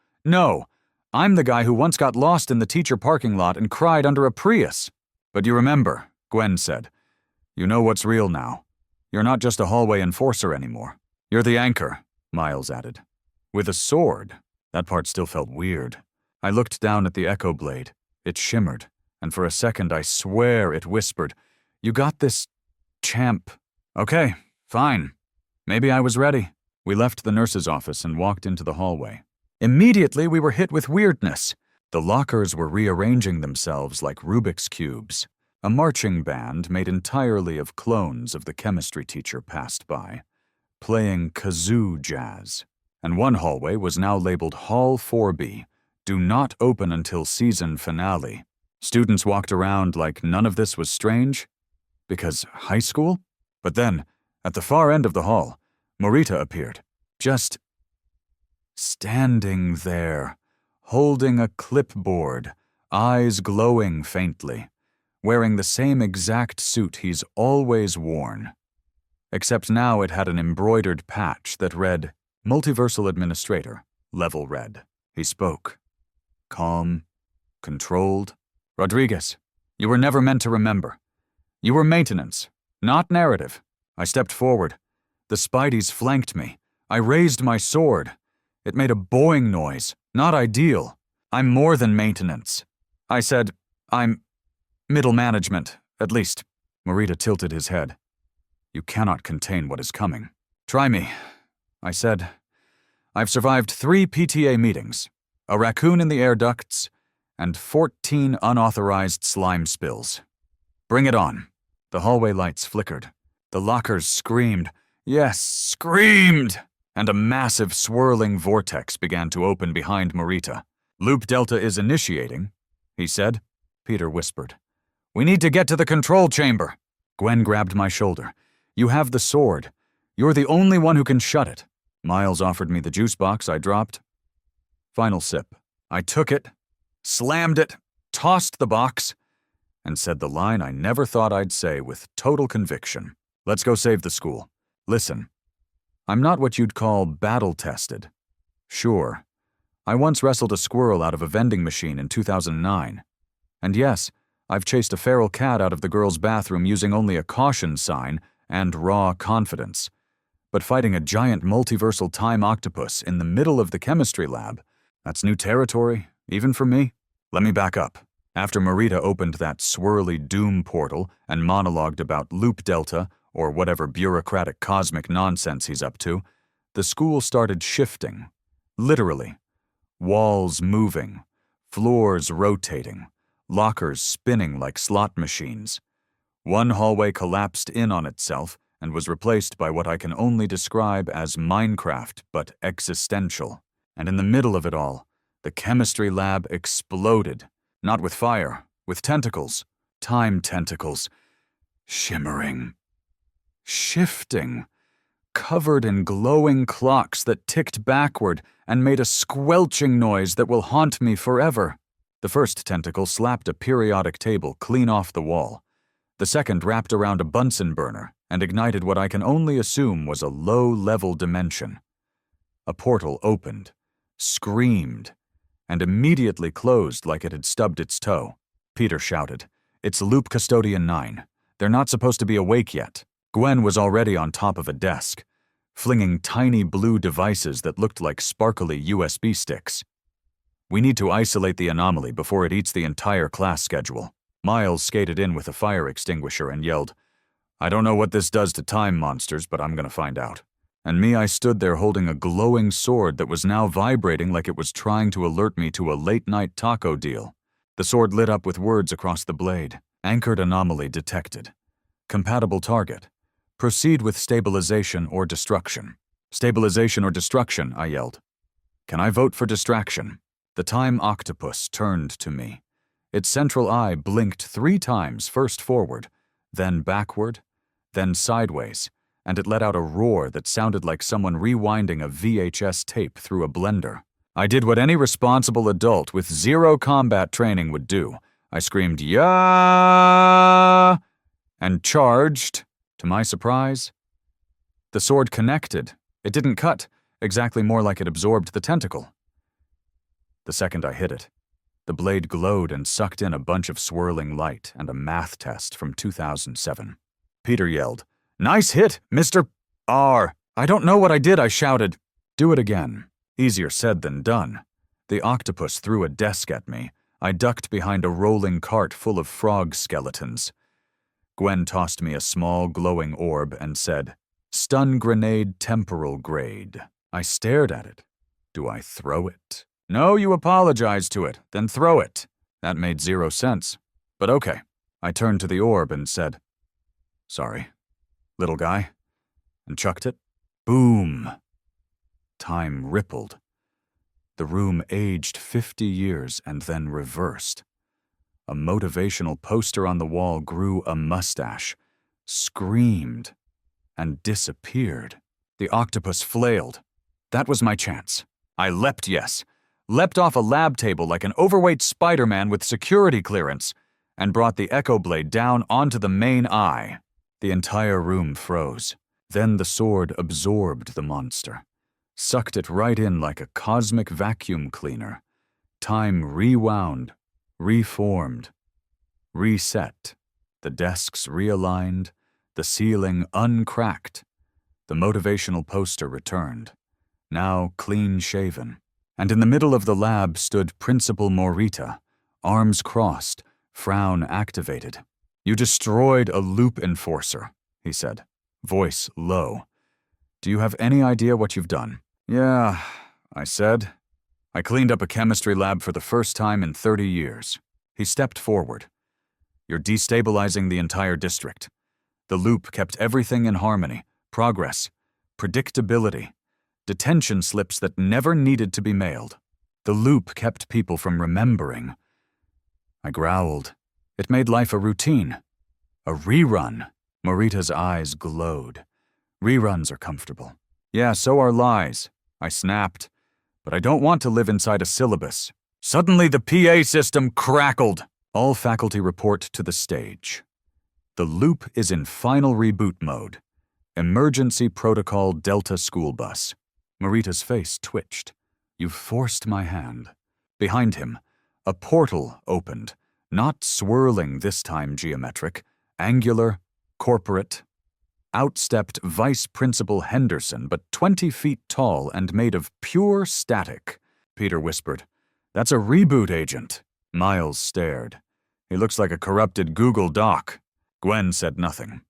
I'm the guy who once got lost in the teacher parking lot and cried under a Prius." "But you remember," Gwen said. "You know what's real now. You're not just a hallway enforcer anymore. You're the anchor," Miles added. "With a sword." That part still felt weird. I looked down at the Echo Blade. It shimmered, and for a second I swear it whispered, "You got this, champ." "Okay, fine. Maybe I was ready." We left the nurse's office and walked into the hallway. Immediately we were hit with weirdness. The lockers were rearranging themselves like Rubik's Cubes. A marching band made entirely of clones of the chemistry teacher passed by, playing kazoo jazz. And one hallway was now labeled Hall 4B, do not open until season finale. Students walked around like none of this was strange. Because high school? But then, at the far end of the hall, Morita appeared, just standing there, holding a clipboard, eyes glowing faintly, wearing the same exact suit he's always worn. Except now it had an embroidered patch that read, "Multiversal Administrator, Level Red." He spoke. Calm, controlled. "Rodriguez, you were never meant to remember. You were maintenance, not narrative." I stepped forward. The Spideys flanked me. I raised my sword. It made a boing noise, not ideal. "I'm more than maintenance." I said, "I'm middle management, at least." Morita tilted his head. "You cannot contain what is coming." "Try me," I said. "I've survived 3 PTA meetings, a raccoon in the air ducts, and 14 unauthorized slime spills. Bring it on. The hallway lights flickered. The lockers screamed. Yes, screamed! And a massive swirling vortex began to open behind Morita. Loop Delta is initiating, he said. Peter whispered. We need to get to the control chamber. Gwen grabbed my shoulder. You have the sword. You're the only one who can shut it. Miles offered me the juice box I dropped. Final sip. I took it, slammed it, tossed the box, and said the line I never thought I'd say with total conviction. Let's go save the school. Listen, I'm not what you'd call battle-tested. Sure, I once wrestled a squirrel out of a vending machine in 2009. And yes, I've chased a feral cat out of the girls' bathroom using only a caution sign and raw confidence. But fighting a giant multiversal time octopus in the middle of the chemistry lab, that's new territory, even for me. Let me back up. After Morita opened that swirly doom portal and monologued about Loop Delta, or whatever bureaucratic cosmic nonsense he's up to, the school started shifting. Literally. Walls moving, floors rotating, lockers spinning like slot machines. One hallway collapsed in on itself and was replaced by what I can only describe as Minecraft, but existential. And in the middle of it all, the chemistry lab exploded. Not with fire, with tentacles. Time tentacles. Shimmering. Shifting. Covered in glowing clocks that ticked backward and made a squelching noise that will haunt me forever. The first tentacle slapped a periodic table clean off the wall. The second wrapped around a Bunsen burner and ignited what I can only assume was a low-level dimension. A portal opened, screamed, and immediately closed like it had stubbed its toe. Peter shouted, "It's Loop Custodian 9. They're not supposed to be awake yet." Gwen was already on top of a desk, flinging tiny blue devices that looked like sparkly USB sticks. We need to isolate the anomaly before it eats the entire class schedule. Miles skated in with a fire extinguisher and yelled, "I don't know what this does to time monsters, but I'm gonna find out." And I stood there holding a glowing sword that was now vibrating like it was trying to alert me to a late-night taco deal. The sword lit up with words across the blade. Anchored anomaly detected. Compatible target. Proceed with stabilization or destruction. Stabilization or destruction, I yelled. Can I vote for distraction? The time octopus turned to me. Its central eye blinked 3 times, first forward, then backward, then sideways, and it let out a roar that sounded like someone rewinding a VHS tape through a blender. I did what any responsible adult with 0 combat training would do. I screamed, "Yeah!" and charged. To my surprise, the sword connected. It didn't cut, exactly more like it absorbed the tentacle. The second I hit it, the blade glowed and sucked in a bunch of swirling light and a math test from 2007. Peter yelled, "Nice hit, Mr. R." "I don't know what I did," I shouted. "Do it again." Easier said than done. The octopus threw a desk at me. I ducked behind a rolling cart full of frog skeletons. Gwen tossed me a small glowing orb and said, "Stun grenade temporal grade." I stared at it. Do I throw it? No, you apologize to it, then throw it. That made 0 sense. But okay. I turned to the orb and said, "Sorry, little guy," and chucked it. Boom. Time rippled. The room aged 50 years and then reversed. A motivational poster on the wall grew a mustache, screamed, and disappeared. The octopus flailed. That was my chance. I leapt leapt off a lab table like an overweight Spider-Man with security clearance, and brought the echo blade down onto the main eye. The entire room froze. Then the sword absorbed the monster, sucked it right in like a cosmic vacuum cleaner. Time rewound, reformed, reset. The desks realigned, the ceiling uncracked. The motivational poster returned, now clean-shaven. And in the middle of the lab stood Principal Morita, arms crossed, frown activated. "You destroyed a loop enforcer," he said, voice low. "Do you have any idea what you've done?" "Yeah," I said. I cleaned up a chemistry lab for the first time in 30 years. He stepped forward. You're destabilizing the entire district. The loop kept everything in harmony, progress, predictability, detention slips that never needed to be mailed. The loop kept people from remembering. I growled. It made life a routine. A rerun. Morita's eyes glowed. Reruns are comfortable. Yeah, so are lies. I snapped. But I don't want to live inside a syllabus. Suddenly the PA system crackled. All faculty report to the stage. The loop is in final reboot mode. Emergency protocol Delta school bus. Morita's face twitched. You've forced my hand. Behind him, a portal opened, not swirling this time geometric, angular, corporate. Out stepped Vice Principal Henderson, but 20 feet tall and made of pure static. Peter whispered, "That's a reboot agent." Miles stared. "He looks like a corrupted Google Doc." Gwen said nothing.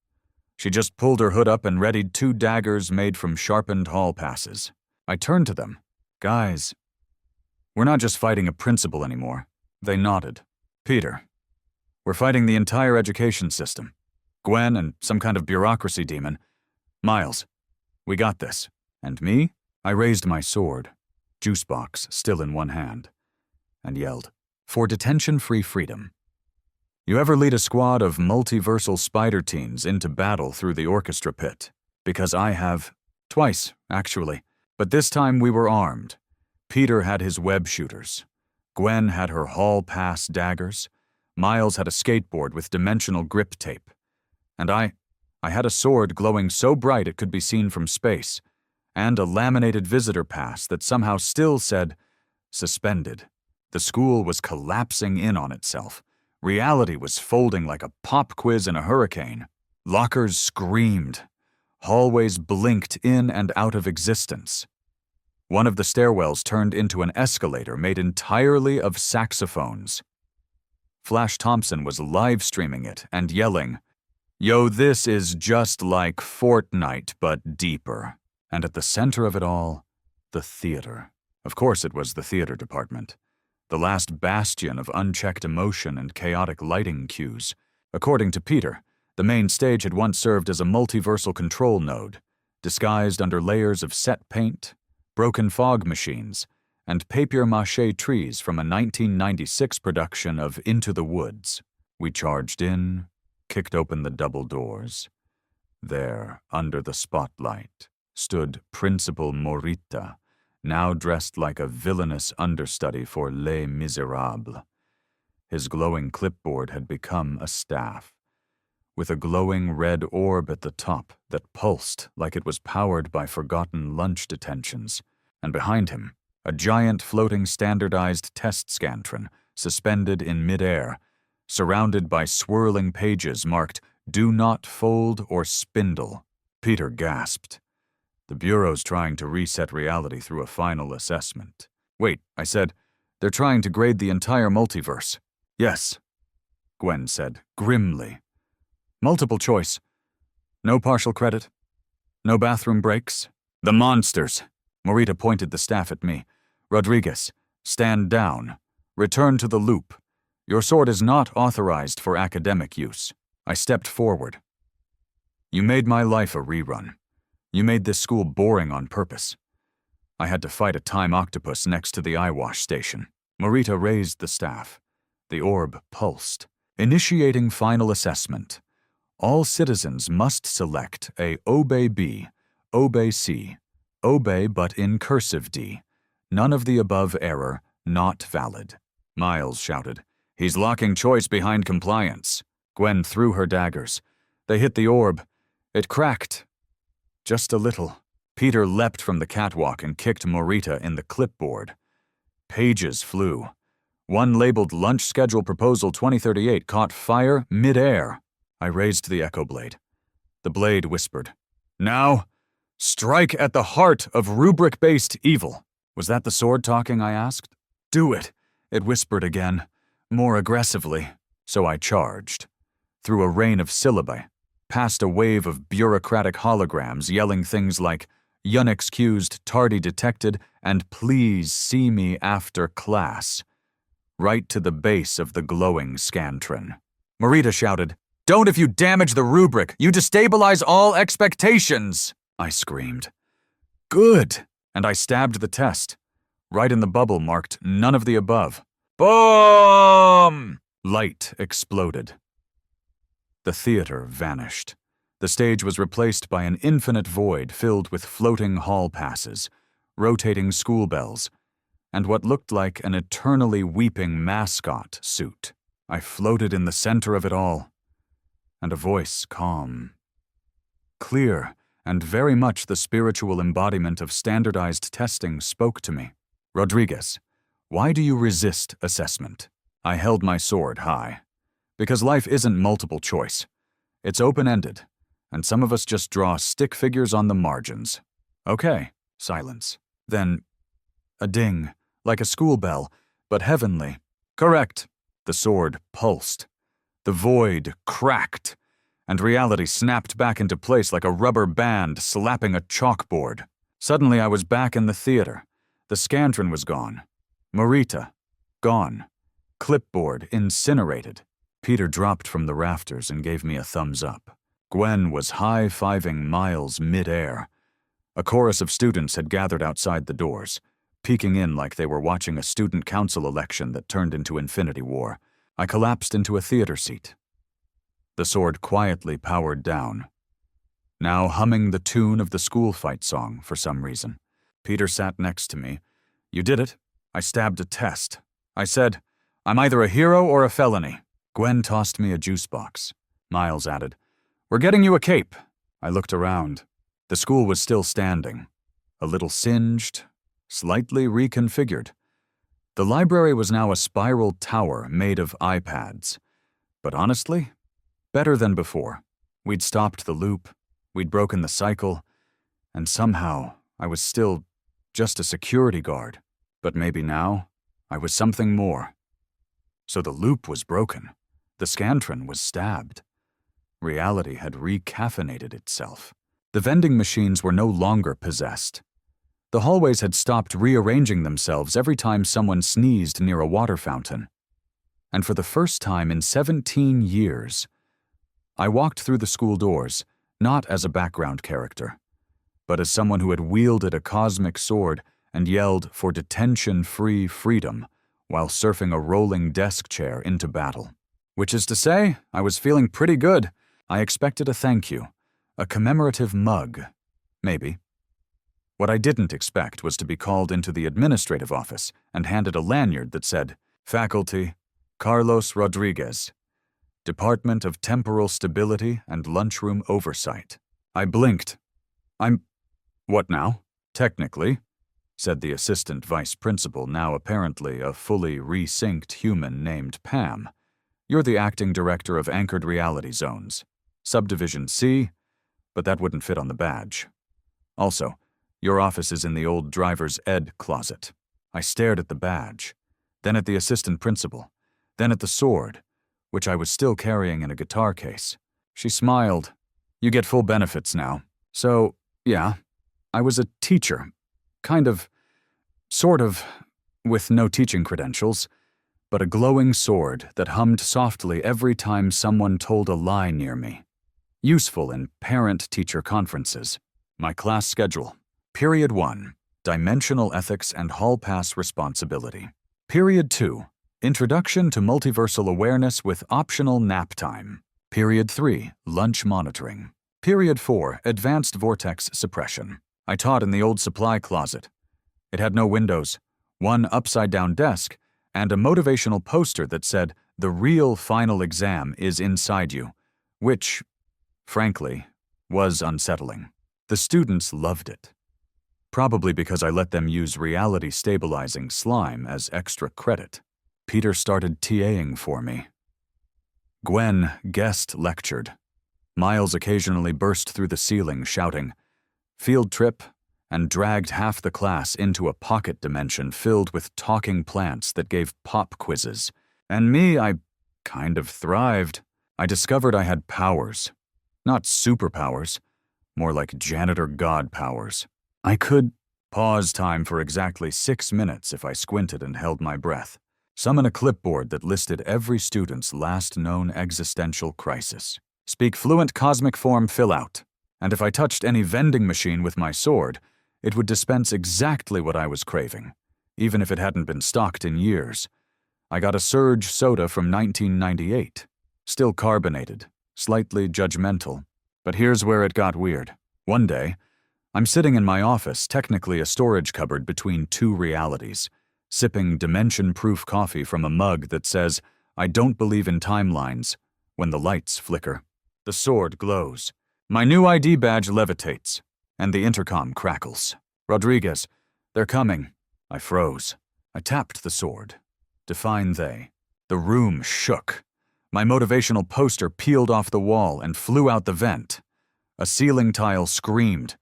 She just pulled her hood up and readied 2 daggers made from sharpened hall passes. I turned to them. "Guys, we're not just fighting a principal anymore." They nodded. "Peter, we're fighting the entire education system. Gwen and some kind of bureaucracy demon. Miles, we got this. And me?" I raised my sword, juice box still in one hand, and yelled, "For detention-free freedom." You ever lead a squad of multiversal spider teens into battle through the orchestra pit? Because I have. Twice, actually. But this time we were armed. Peter had his web shooters. Gwen had her hall pass daggers. Miles had a skateboard with dimensional grip tape. And I had a sword glowing so bright it could be seen from space, and a laminated visitor pass that somehow still said, suspended. The school was collapsing in on itself. Reality was folding like a pop quiz in a hurricane. Lockers screamed. Hallways blinked in and out of existence. One of the stairwells turned into an escalator made entirely of saxophones. Flash Thompson was live streaming it and yelling, "Yo, this is just like Fortnite, but deeper." And at the center of it all, the theater. Of course it was the theater department. The last bastion of unchecked emotion and chaotic lighting cues. According to Peter, the main stage had once served as a multiversal control node, disguised under layers of set paint, broken fog machines, and papier-mâché trees from a 1996 production of Into the Woods. We charged in, kicked open the double doors. There, under the spotlight, stood Principal Morita, now dressed like a villainous understudy for Les Miserables. His glowing clipboard had become a staff, with a glowing red orb at the top that pulsed like it was powered by forgotten lunch detentions, and behind him, a giant floating standardized test scantron suspended in midair, surrounded by swirling pages marked "Do not fold or spindle." Peter gasped. The Bureau's trying to reset reality through a final assessment. "Wait," I said. "They're trying to grade the entire multiverse." "Yes," Gwen said, grimly. "Multiple choice. No partial credit. No bathroom breaks. The monsters." Morita pointed the staff at me. "Rodriguez, stand down. Return to the loop. Your sword is not authorized for academic use." I stepped forward. "You made my life a rerun. You made this school boring on purpose." I had to fight a time octopus next to the eyewash station. Morita raised the staff. The orb pulsed. "Initiating final assessment. All citizens must select a Obey B, Obey C, Obey but in cursive D. None of the above error, not valid." Miles shouted, "He's locking choice behind compliance." Gwen threw her daggers. They hit the orb. It cracked. Just a little. Peter leapt from the catwalk and kicked Morita in the clipboard. Pages flew. One labeled Lunch Schedule Proposal 2038 caught fire mid-air. I raised the echo blade. The blade whispered, "Now, strike at the heart of rubric-based evil." "Was that the sword talking?" I asked. "Do it," it whispered again, more aggressively. So I charged. Through a rain of syllabi, past a wave of bureaucratic holograms yelling things like, unexcused, tardy detected, and please see me after class. Right to the base of the glowing scantron. Marita shouted, "Don't if you damage the rubric! You destabilize all expectations!" I screamed. "Good!" And I stabbed the test. Right in the bubble marked none of the above. Boom! Light exploded. The theater vanished. The stage was replaced by an infinite void filled with floating hall passes, rotating school bells, and what looked like an eternally weeping mascot suit. I floated in the center of it all, and a voice calm, clear, and very much the spiritual embodiment of standardized testing spoke to me. "Rodriguez, why do you resist assessment?" I held my sword high. Because life isn't multiple choice. It's open-ended, and some of us just draw stick figures on the margins. Okay, silence. Then, a ding, like a school bell, but heavenly. Correct. The sword pulsed. The void cracked, and reality snapped back into place like a rubber band slapping a chalkboard. Suddenly I was back in the theater. The scantron was gone. Marita, gone. Clipboard incinerated. Peter dropped from the rafters and gave me a thumbs up. Gwen was high-fiving Miles mid-air. A chorus of students had gathered outside the doors, peeking in like they were watching a student council election that turned into Infinity War. I collapsed into a theater seat. The sword quietly powered down, now humming the tune of the school fight song for some reason. Peter sat next to me. "You did it." I stabbed a test. I said, "I'm either a hero or a felony." Gwen tossed me a juice box. Miles added, "We're getting you a cape." I looked around. The school was still standing, a little singed, slightly reconfigured. The library was now a spiral tower made of iPads. But honestly, better than before. We'd stopped the loop, we'd broken the cycle, and somehow I was still just a security guard. But maybe now I was something more. So the loop was broken. The scantron was stabbed. Reality had recaffeinated itself. The vending machines were no longer possessed. The hallways had stopped rearranging themselves every time someone sneezed near a water fountain. And for the first time in 17 years, I walked through the school doors, not as a background character, but as someone who had wielded a cosmic sword and yelled for detention-free freedom while surfing a rolling desk chair into battle. Which is to say, I was feeling pretty good. I expected a thank you, a commemorative mug, maybe. What I didn't expect was to be called into the administrative office and handed a lanyard that said, "Faculty, Carlos Rodriguez, Department of Temporal Stability and Lunchroom Oversight." I blinked. What now? Technically, said the assistant vice principal, now apparently a fully resynced human named Pam. "You're the acting director of Anchored Reality Zones. Subdivision C, but that wouldn't fit on the badge. Also, your office is in the old driver's ed closet." I stared at the badge, then at the assistant principal, then at the sword, which I was still carrying in a guitar case. She smiled. "You get full benefits now." So, yeah, I was a teacher. Sort of, with no teaching credentials, but a glowing sword that hummed softly every time someone told a lie near me. Useful in parent-teacher conferences. My class schedule. Period 1, Dimensional Ethics and Hall Pass Responsibility. Period 2, Introduction to Multiversal Awareness with optional nap time. Period 3, Lunch Monitoring. Period 4, Advanced Vortex Suppression. I taught in the old supply closet. It had no windows, one upside-down desk, and a motivational poster that said, "The real final exam is inside you," which, frankly, was unsettling. The students loved it. Probably because I let them use reality-stabilizing slime as extra credit. Peter started TAing for me. Gwen guest lectured. Miles occasionally burst through the ceiling shouting, "Field trip," and dragged half the class into a pocket dimension filled with talking plants that gave pop quizzes. And me, I kind of thrived. I discovered I had powers. Not superpowers, more like janitor god powers. I could pause time for exactly 6 minutes if I squinted and held my breath. Summon a clipboard that listed every student's last known existential crisis. Speak fluent cosmic form fill out. And if I touched any vending machine with my sword, it would dispense exactly what I was craving, even if it hadn't been stocked in years. I got a Surge soda from 1998. Still carbonated, slightly judgmental. But here's where it got weird. One day, I'm sitting in my office, technically a storage cupboard between two realities, sipping dimension-proof coffee from a mug that says, "I don't believe in timelines," when the lights flicker. The sword glows. My new ID badge levitates, and the intercom crackles. "Rodriguez, they're coming." I froze. I tapped the sword. Define they. The room shook. My motivational poster peeled off the wall and flew out the vent. A ceiling tile screamed.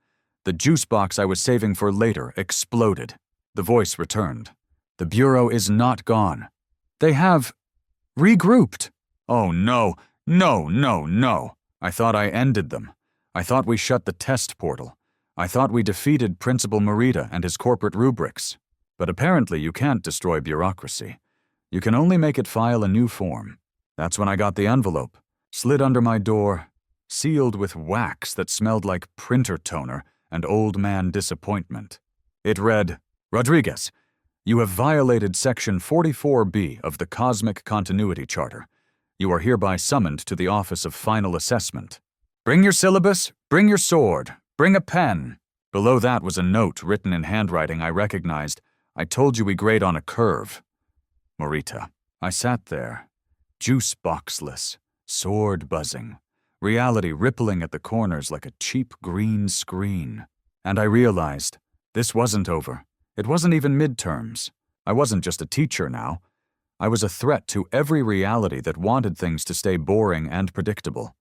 The juice box I was saving for later exploded. The voice returned. "The Bureau is not gone. They have regrouped." Oh no, no, no, no. I thought I ended them. I thought we shut the test portal. I thought we defeated Principal Morita and his corporate rubrics. But apparently you can't destroy bureaucracy. You can only make it file a new form. That's when I got the envelope, slid under my door, sealed with wax that smelled like printer toner and old man disappointment. It read, "Rodriguez, you have violated Section 44B of the Cosmic Continuity Charter. You are hereby summoned to the Office of Final Assessment. Bring your syllabus, bring your sword, bring a pen." Below that was a note written in handwriting I recognized. "I told you we grade on a curve." Morita. I sat there, juice boxless, sword buzzing, reality rippling at the corners like a cheap green screen. And I realized this wasn't over. It wasn't even midterms. I wasn't just a teacher now. I was a threat to every reality that wanted things to stay boring and predictable.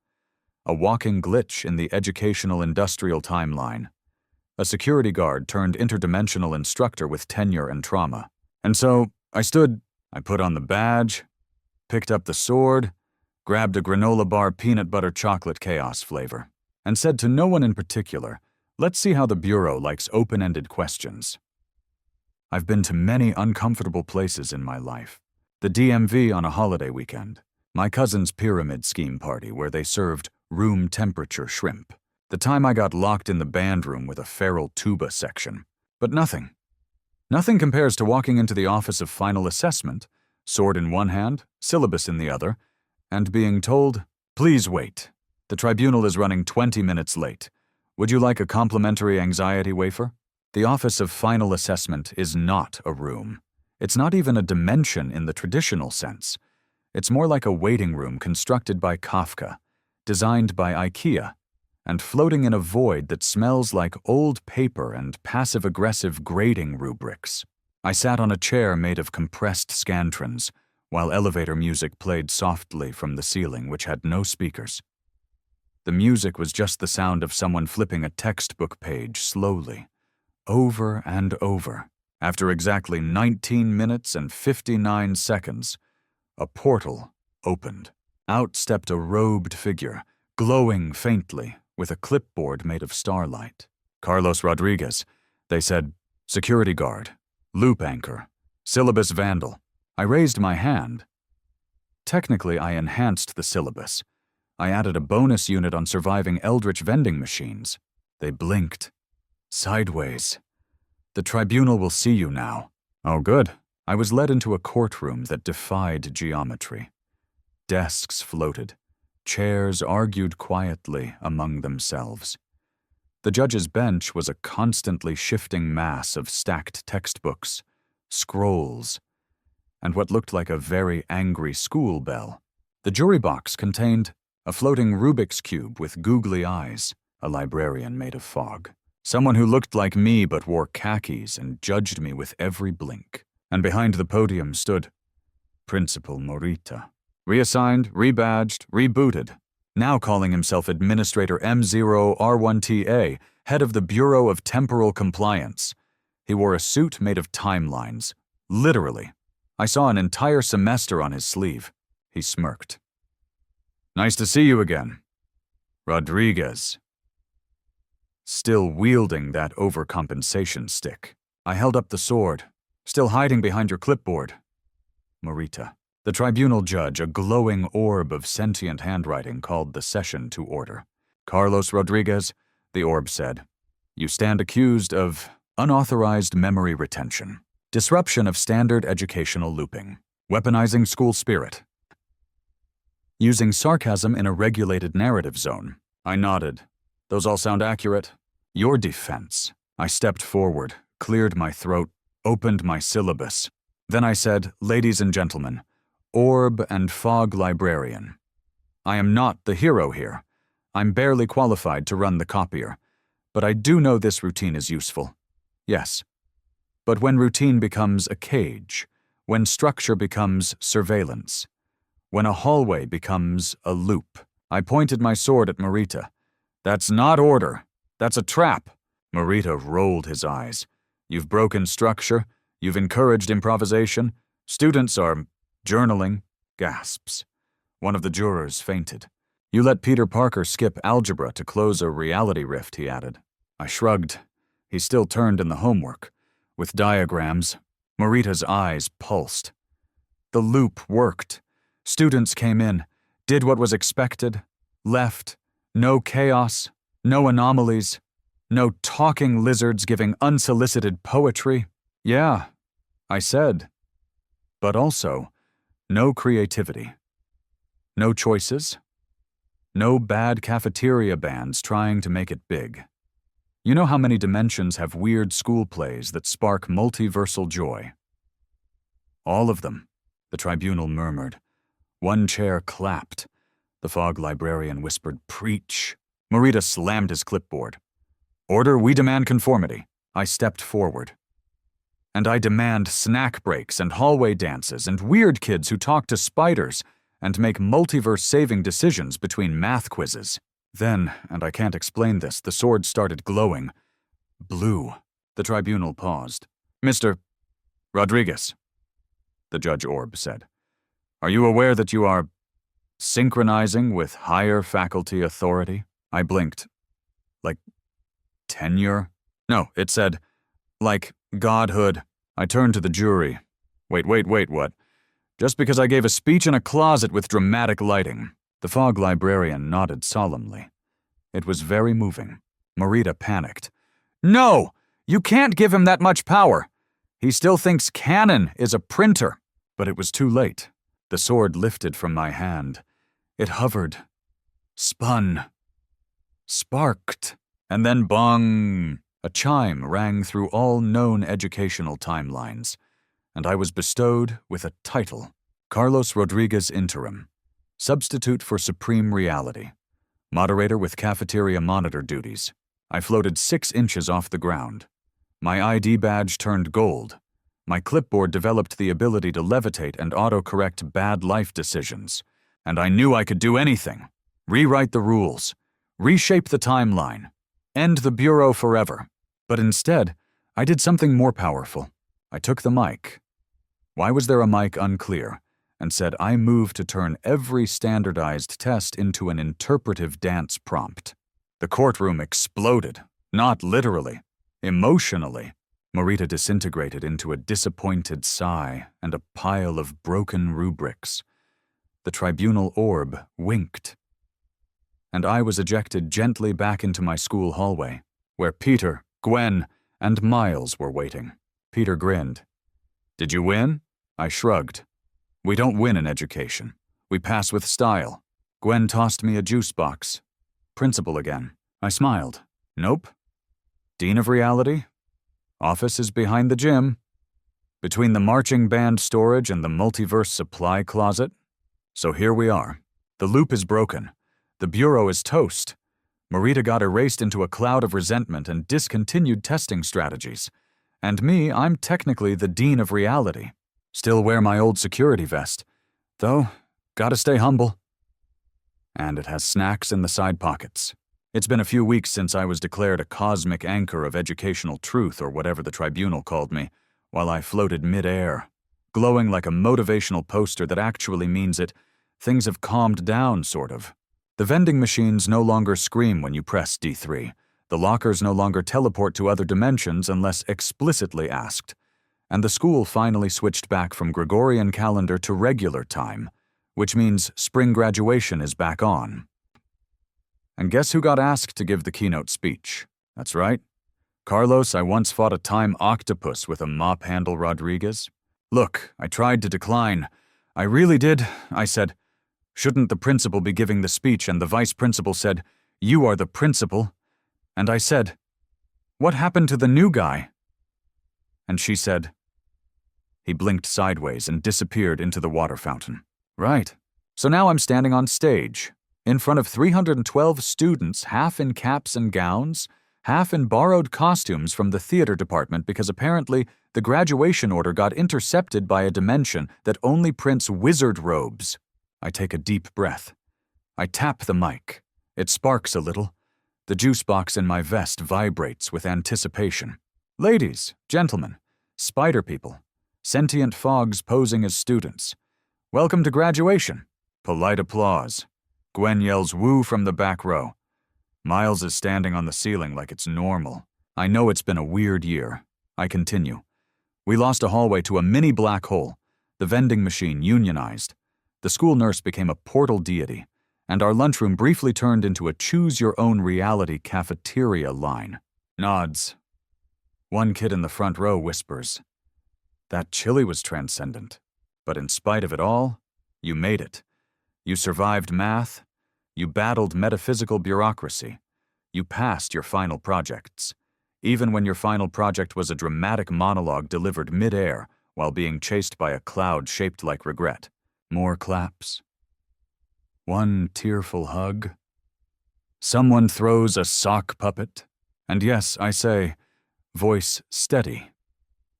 A walking glitch in the educational industrial timeline. A security guard turned interdimensional instructor with tenure and trauma. And so I stood, I put on the badge, picked up the sword, grabbed a granola bar peanut butter chocolate chaos flavor, and said to no one in particular, "Let's see how the Bureau likes open-ended questions." I've been to many uncomfortable places in my life. The DMV on a holiday weekend, my cousin's pyramid scheme party where they served room temperature shrimp, the time I got locked in the band room with a feral tuba section. But nothing. Nothing compares to walking into the Office of Final Assessment, sword in one hand, syllabus in the other, and being told, "Please wait. The tribunal is running 20 minutes late. Would you like a complimentary anxiety wafer?" The Office of Final Assessment is not a room. It's not even a dimension in the traditional sense. It's more like a waiting room constructed by Kafka, designed by IKEA, and floating in a void that smells like old paper and passive-aggressive grading rubrics. I sat on a chair made of compressed scantrons, while elevator music played softly from the ceiling, which had no speakers. The music was just the sound of someone flipping a textbook page slowly, over and over. After exactly 19 minutes and 59 seconds, a portal opened. Out stepped a robed figure, glowing faintly, with a clipboard made of starlight. "Carlos Rodriguez," they said. "Security guard, loop anchor, syllabus vandal." I raised my hand. Technically, I enhanced the syllabus. I added a bonus unit on surviving eldritch vending machines. They blinked. Sideways. "The tribunal will see you now." Oh, good. I was led into a courtroom that defied geometry. Desks floated. Chairs argued quietly among themselves. The judge's bench was a constantly shifting mass of stacked textbooks, scrolls, and what looked like a very angry school bell. The jury box contained a floating Rubik's Cube with googly eyes, a librarian made of fog. Someone who looked like me but wore khakis and judged me with every blink. And behind the podium stood Principal Morita. Reassigned, rebadged, rebooted. Now calling himself Administrator M0R1TA, head of the Bureau of Temporal Compliance. He wore a suit made of timelines. Literally. I saw an entire semester on his sleeve. He smirked. "Nice to see you again. Rodriguez." still wielding that overcompensation stick. I held up the sword, still hiding behind your clipboard. Marita. The tribunal judge, a glowing orb of sentient handwriting, called the session to order. Carlos Rodriguez, the orb said, you stand accused of unauthorized memory retention, disruption of standard educational looping, weaponizing school spirit, using sarcasm in a regulated narrative zone. I nodded. Those all sound accurate. Your defense. I stepped forward, cleared my throat, opened my syllabus. Then I said, ladies and gentlemen, orb and fog librarian. I am not the hero here. I'm barely qualified to run the copier. But I do know this routine is useful. Yes. But when routine becomes a cage, when structure becomes surveillance, when a hallway becomes a loop, I pointed my sword at Marita. That's not order. That's a trap. Marita rolled his eyes. You've broken structure. You've encouraged improvisation. Students are journaling. Gasps. One of the jurors fainted. You let Peter Parker skip algebra to close a reality rift, he added. I shrugged. He still turned in the homework. With diagrams, Marita's eyes pulsed. The loop worked. Students came in, did what was expected, left. No chaos, no anomalies, no talking lizards giving unsolicited poetry. Yeah, I said. But also, no creativity. No choices. No bad cafeteria bands trying to make it big. You know how many dimensions have weird school plays that spark multiversal joy? All of them, the tribunal murmured. One chair clapped. The fog librarian whispered, preach. Marita slammed his clipboard. Order, we demand conformity. I stepped forward. And I demand snack breaks and hallway dances and weird kids who talk to spiders and make multiverse-saving decisions between math quizzes. Then, and I can't explain this, the sword started glowing. Blue. The tribunal paused. Mr. Rodriguez, the judge orb said, are you aware that you are synchronizing with higher faculty authority? I blinked. Like tenure? No, it said, like godhood. I turned to the jury. Wait, what? Just because I gave a speech in a closet with dramatic lighting. The fog librarian nodded solemnly. It was very moving. Marita panicked. No! You can't give him that much power! He still thinks canon is a printer. But it was too late. The sword lifted from my hand. It hovered. Spun. Sparked. And then bong! A chime rang through all known educational timelines. And I was bestowed with a title. Carlos Rodriguez Interim. Substitute for Supreme Reality. Moderator with cafeteria monitor duties. I floated 6 inches off the ground. My ID badge turned gold. My clipboard developed the ability to levitate and autocorrect bad life decisions. And I knew I could do anything. Rewrite the rules. Reshape the timeline. End the Bureau forever. But instead, I did something more powerful. I took the mic. Why was there a mic? Unclear. And said I moved to turn every standardized test into an interpretive dance prompt. The courtroom exploded, not literally, emotionally. Marita disintegrated into a disappointed sigh and a pile of broken rubrics. The tribunal orb winked. And I was ejected gently back into my school hallway, where Peter, Gwen, and Miles were waiting. Peter grinned. Did you win? I shrugged. We don't win in education. We pass with style. Gwen tossed me a juice box. Principal again. I smiled. Nope. Dean of Reality? Office is behind the gym. Between the marching band storage and the multiverse supply closet. So here we are. The loop is broken. The Bureau is toast. Marita got erased into a cloud of resentment and discontinued testing strategies. And me, I'm technically the Dean of Reality. Still wear my old security vest. Though, gotta stay humble. And it has snacks in the side pockets. It's been a few weeks since I was declared a cosmic anchor of educational truth or whatever the tribunal called me, while I floated mid-air, glowing like a motivational poster that actually means it. Things have calmed down, sort of. The vending machines no longer scream when you press D3. The lockers no longer teleport to other dimensions unless explicitly asked, and the school finally switched back from Gregorian calendar to regular time, which means spring graduation is back on. And guess who got asked to give the keynote speech? That's right. Carlos, I once fought a time octopus with a mop handle Rodriguez. Look, I tried to decline. I really did, I said. Shouldn't the principal be giving the speech? And the vice principal said, you are the principal. And I said, what happened to the new guy? And she said, he blinked sideways and disappeared into the water fountain. Right. So now I'm standing on stage, in front of 312 students, half in caps and gowns, half in borrowed costumes from the theater department because apparently the graduation order got intercepted by a dimension that only prints wizard robes. I take a deep breath. I tap the mic. It sparks a little. The juice box in my vest vibrates with anticipation. Ladies, gentlemen, spider people, sentient fogs posing as students. Welcome to graduation. Polite applause. Gwen yells woo from the back row. Miles is standing on the ceiling like it's normal. I know it's been a weird year. I continue. We lost a hallway to a mini black hole. The vending machine unionized. The school nurse became a portal deity, and our lunchroom briefly turned into a choose-your-own-reality cafeteria line. Nods. One kid in the front row whispers, that chili was transcendent. But in spite of it all, you made it. You survived math. You battled metaphysical bureaucracy. You passed your final projects, even when your final project was a dramatic monologue delivered mid-air while being chased by a cloud shaped like regret. More claps. One tearful hug. Someone throws a sock puppet. And yes, I say, voice steady.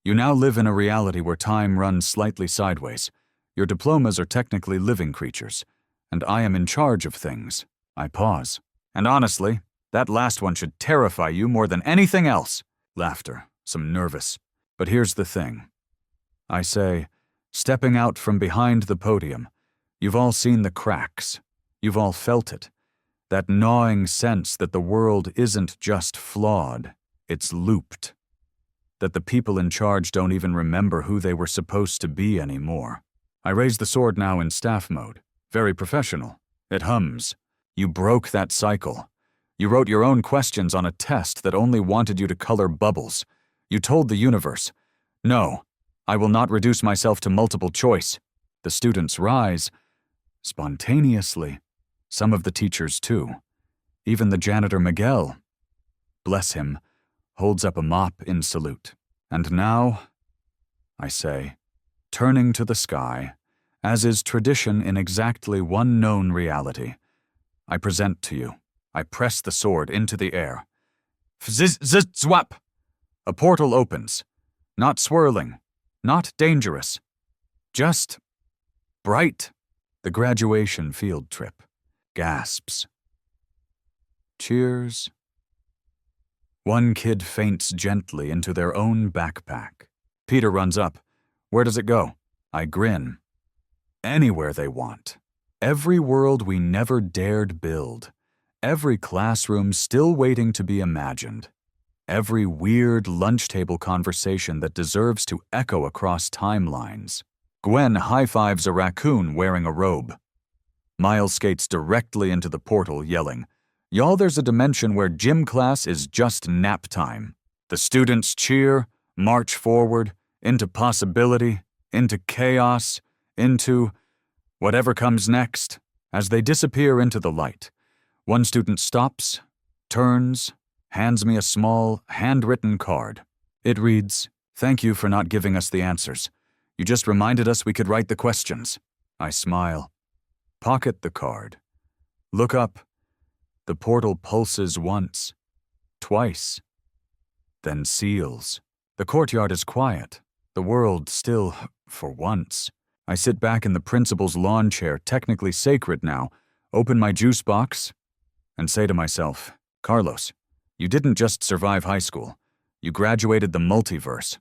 You now live in a reality where time runs slightly sideways. Your diplomas are technically living creatures, and I am in charge of things. I pause. And honestly, that last one should terrify you more than anything else. Laughter, some nervous. But here's the thing. I say, stepping out from behind the podium, you've all seen the cracks. You've all felt it. That gnawing sense that the world isn't just flawed, it's looped. That the people in charge don't even remember who they were supposed to be anymore. I raise the sword now in staff mode. Very professional. It hums. You broke that cycle. You wrote your own questions on a test that only wanted you to color bubbles. You told the universe, no, I will not reduce myself to multiple choice. The students rise. Spontaneously. Some of the teachers too. Even the janitor Miguel, bless him, holds up a mop in salute. And now, I say, turning to the sky, as is tradition in exactly one known reality, I present to you. I press the sword into the air. Fziz-ziz-zwap! A portal opens. Not swirling. Not dangerous. Just bright. The graduation field trip. Gasps. Cheers. One kid faints gently into their own backpack. Peter runs up. Where does it go? I grin. Anywhere they want. Every world we never dared build. Every classroom still waiting to be imagined. Every weird lunch table conversation that deserves to echo across timelines. Gwen high-fives a raccoon wearing a robe. Miles skates directly into the portal, yelling, y'all, there's a dimension where gym class is just nap time. The students cheer, march forward, into possibility, into chaos, into whatever comes next. As they disappear into the light, one student stops, turns, hands me a small, handwritten card. It reads, thank you for not giving us the answers. You just reminded us we could write the questions. I smile. Pocket the card. Look up. The portal pulses once, twice, then seals. The courtyard is quiet, the world still, for once. I sit back in the principal's lawn chair, technically sacred now, open my juice box, and say to myself, Carlos, you didn't just survive high school, you graduated the multiverse.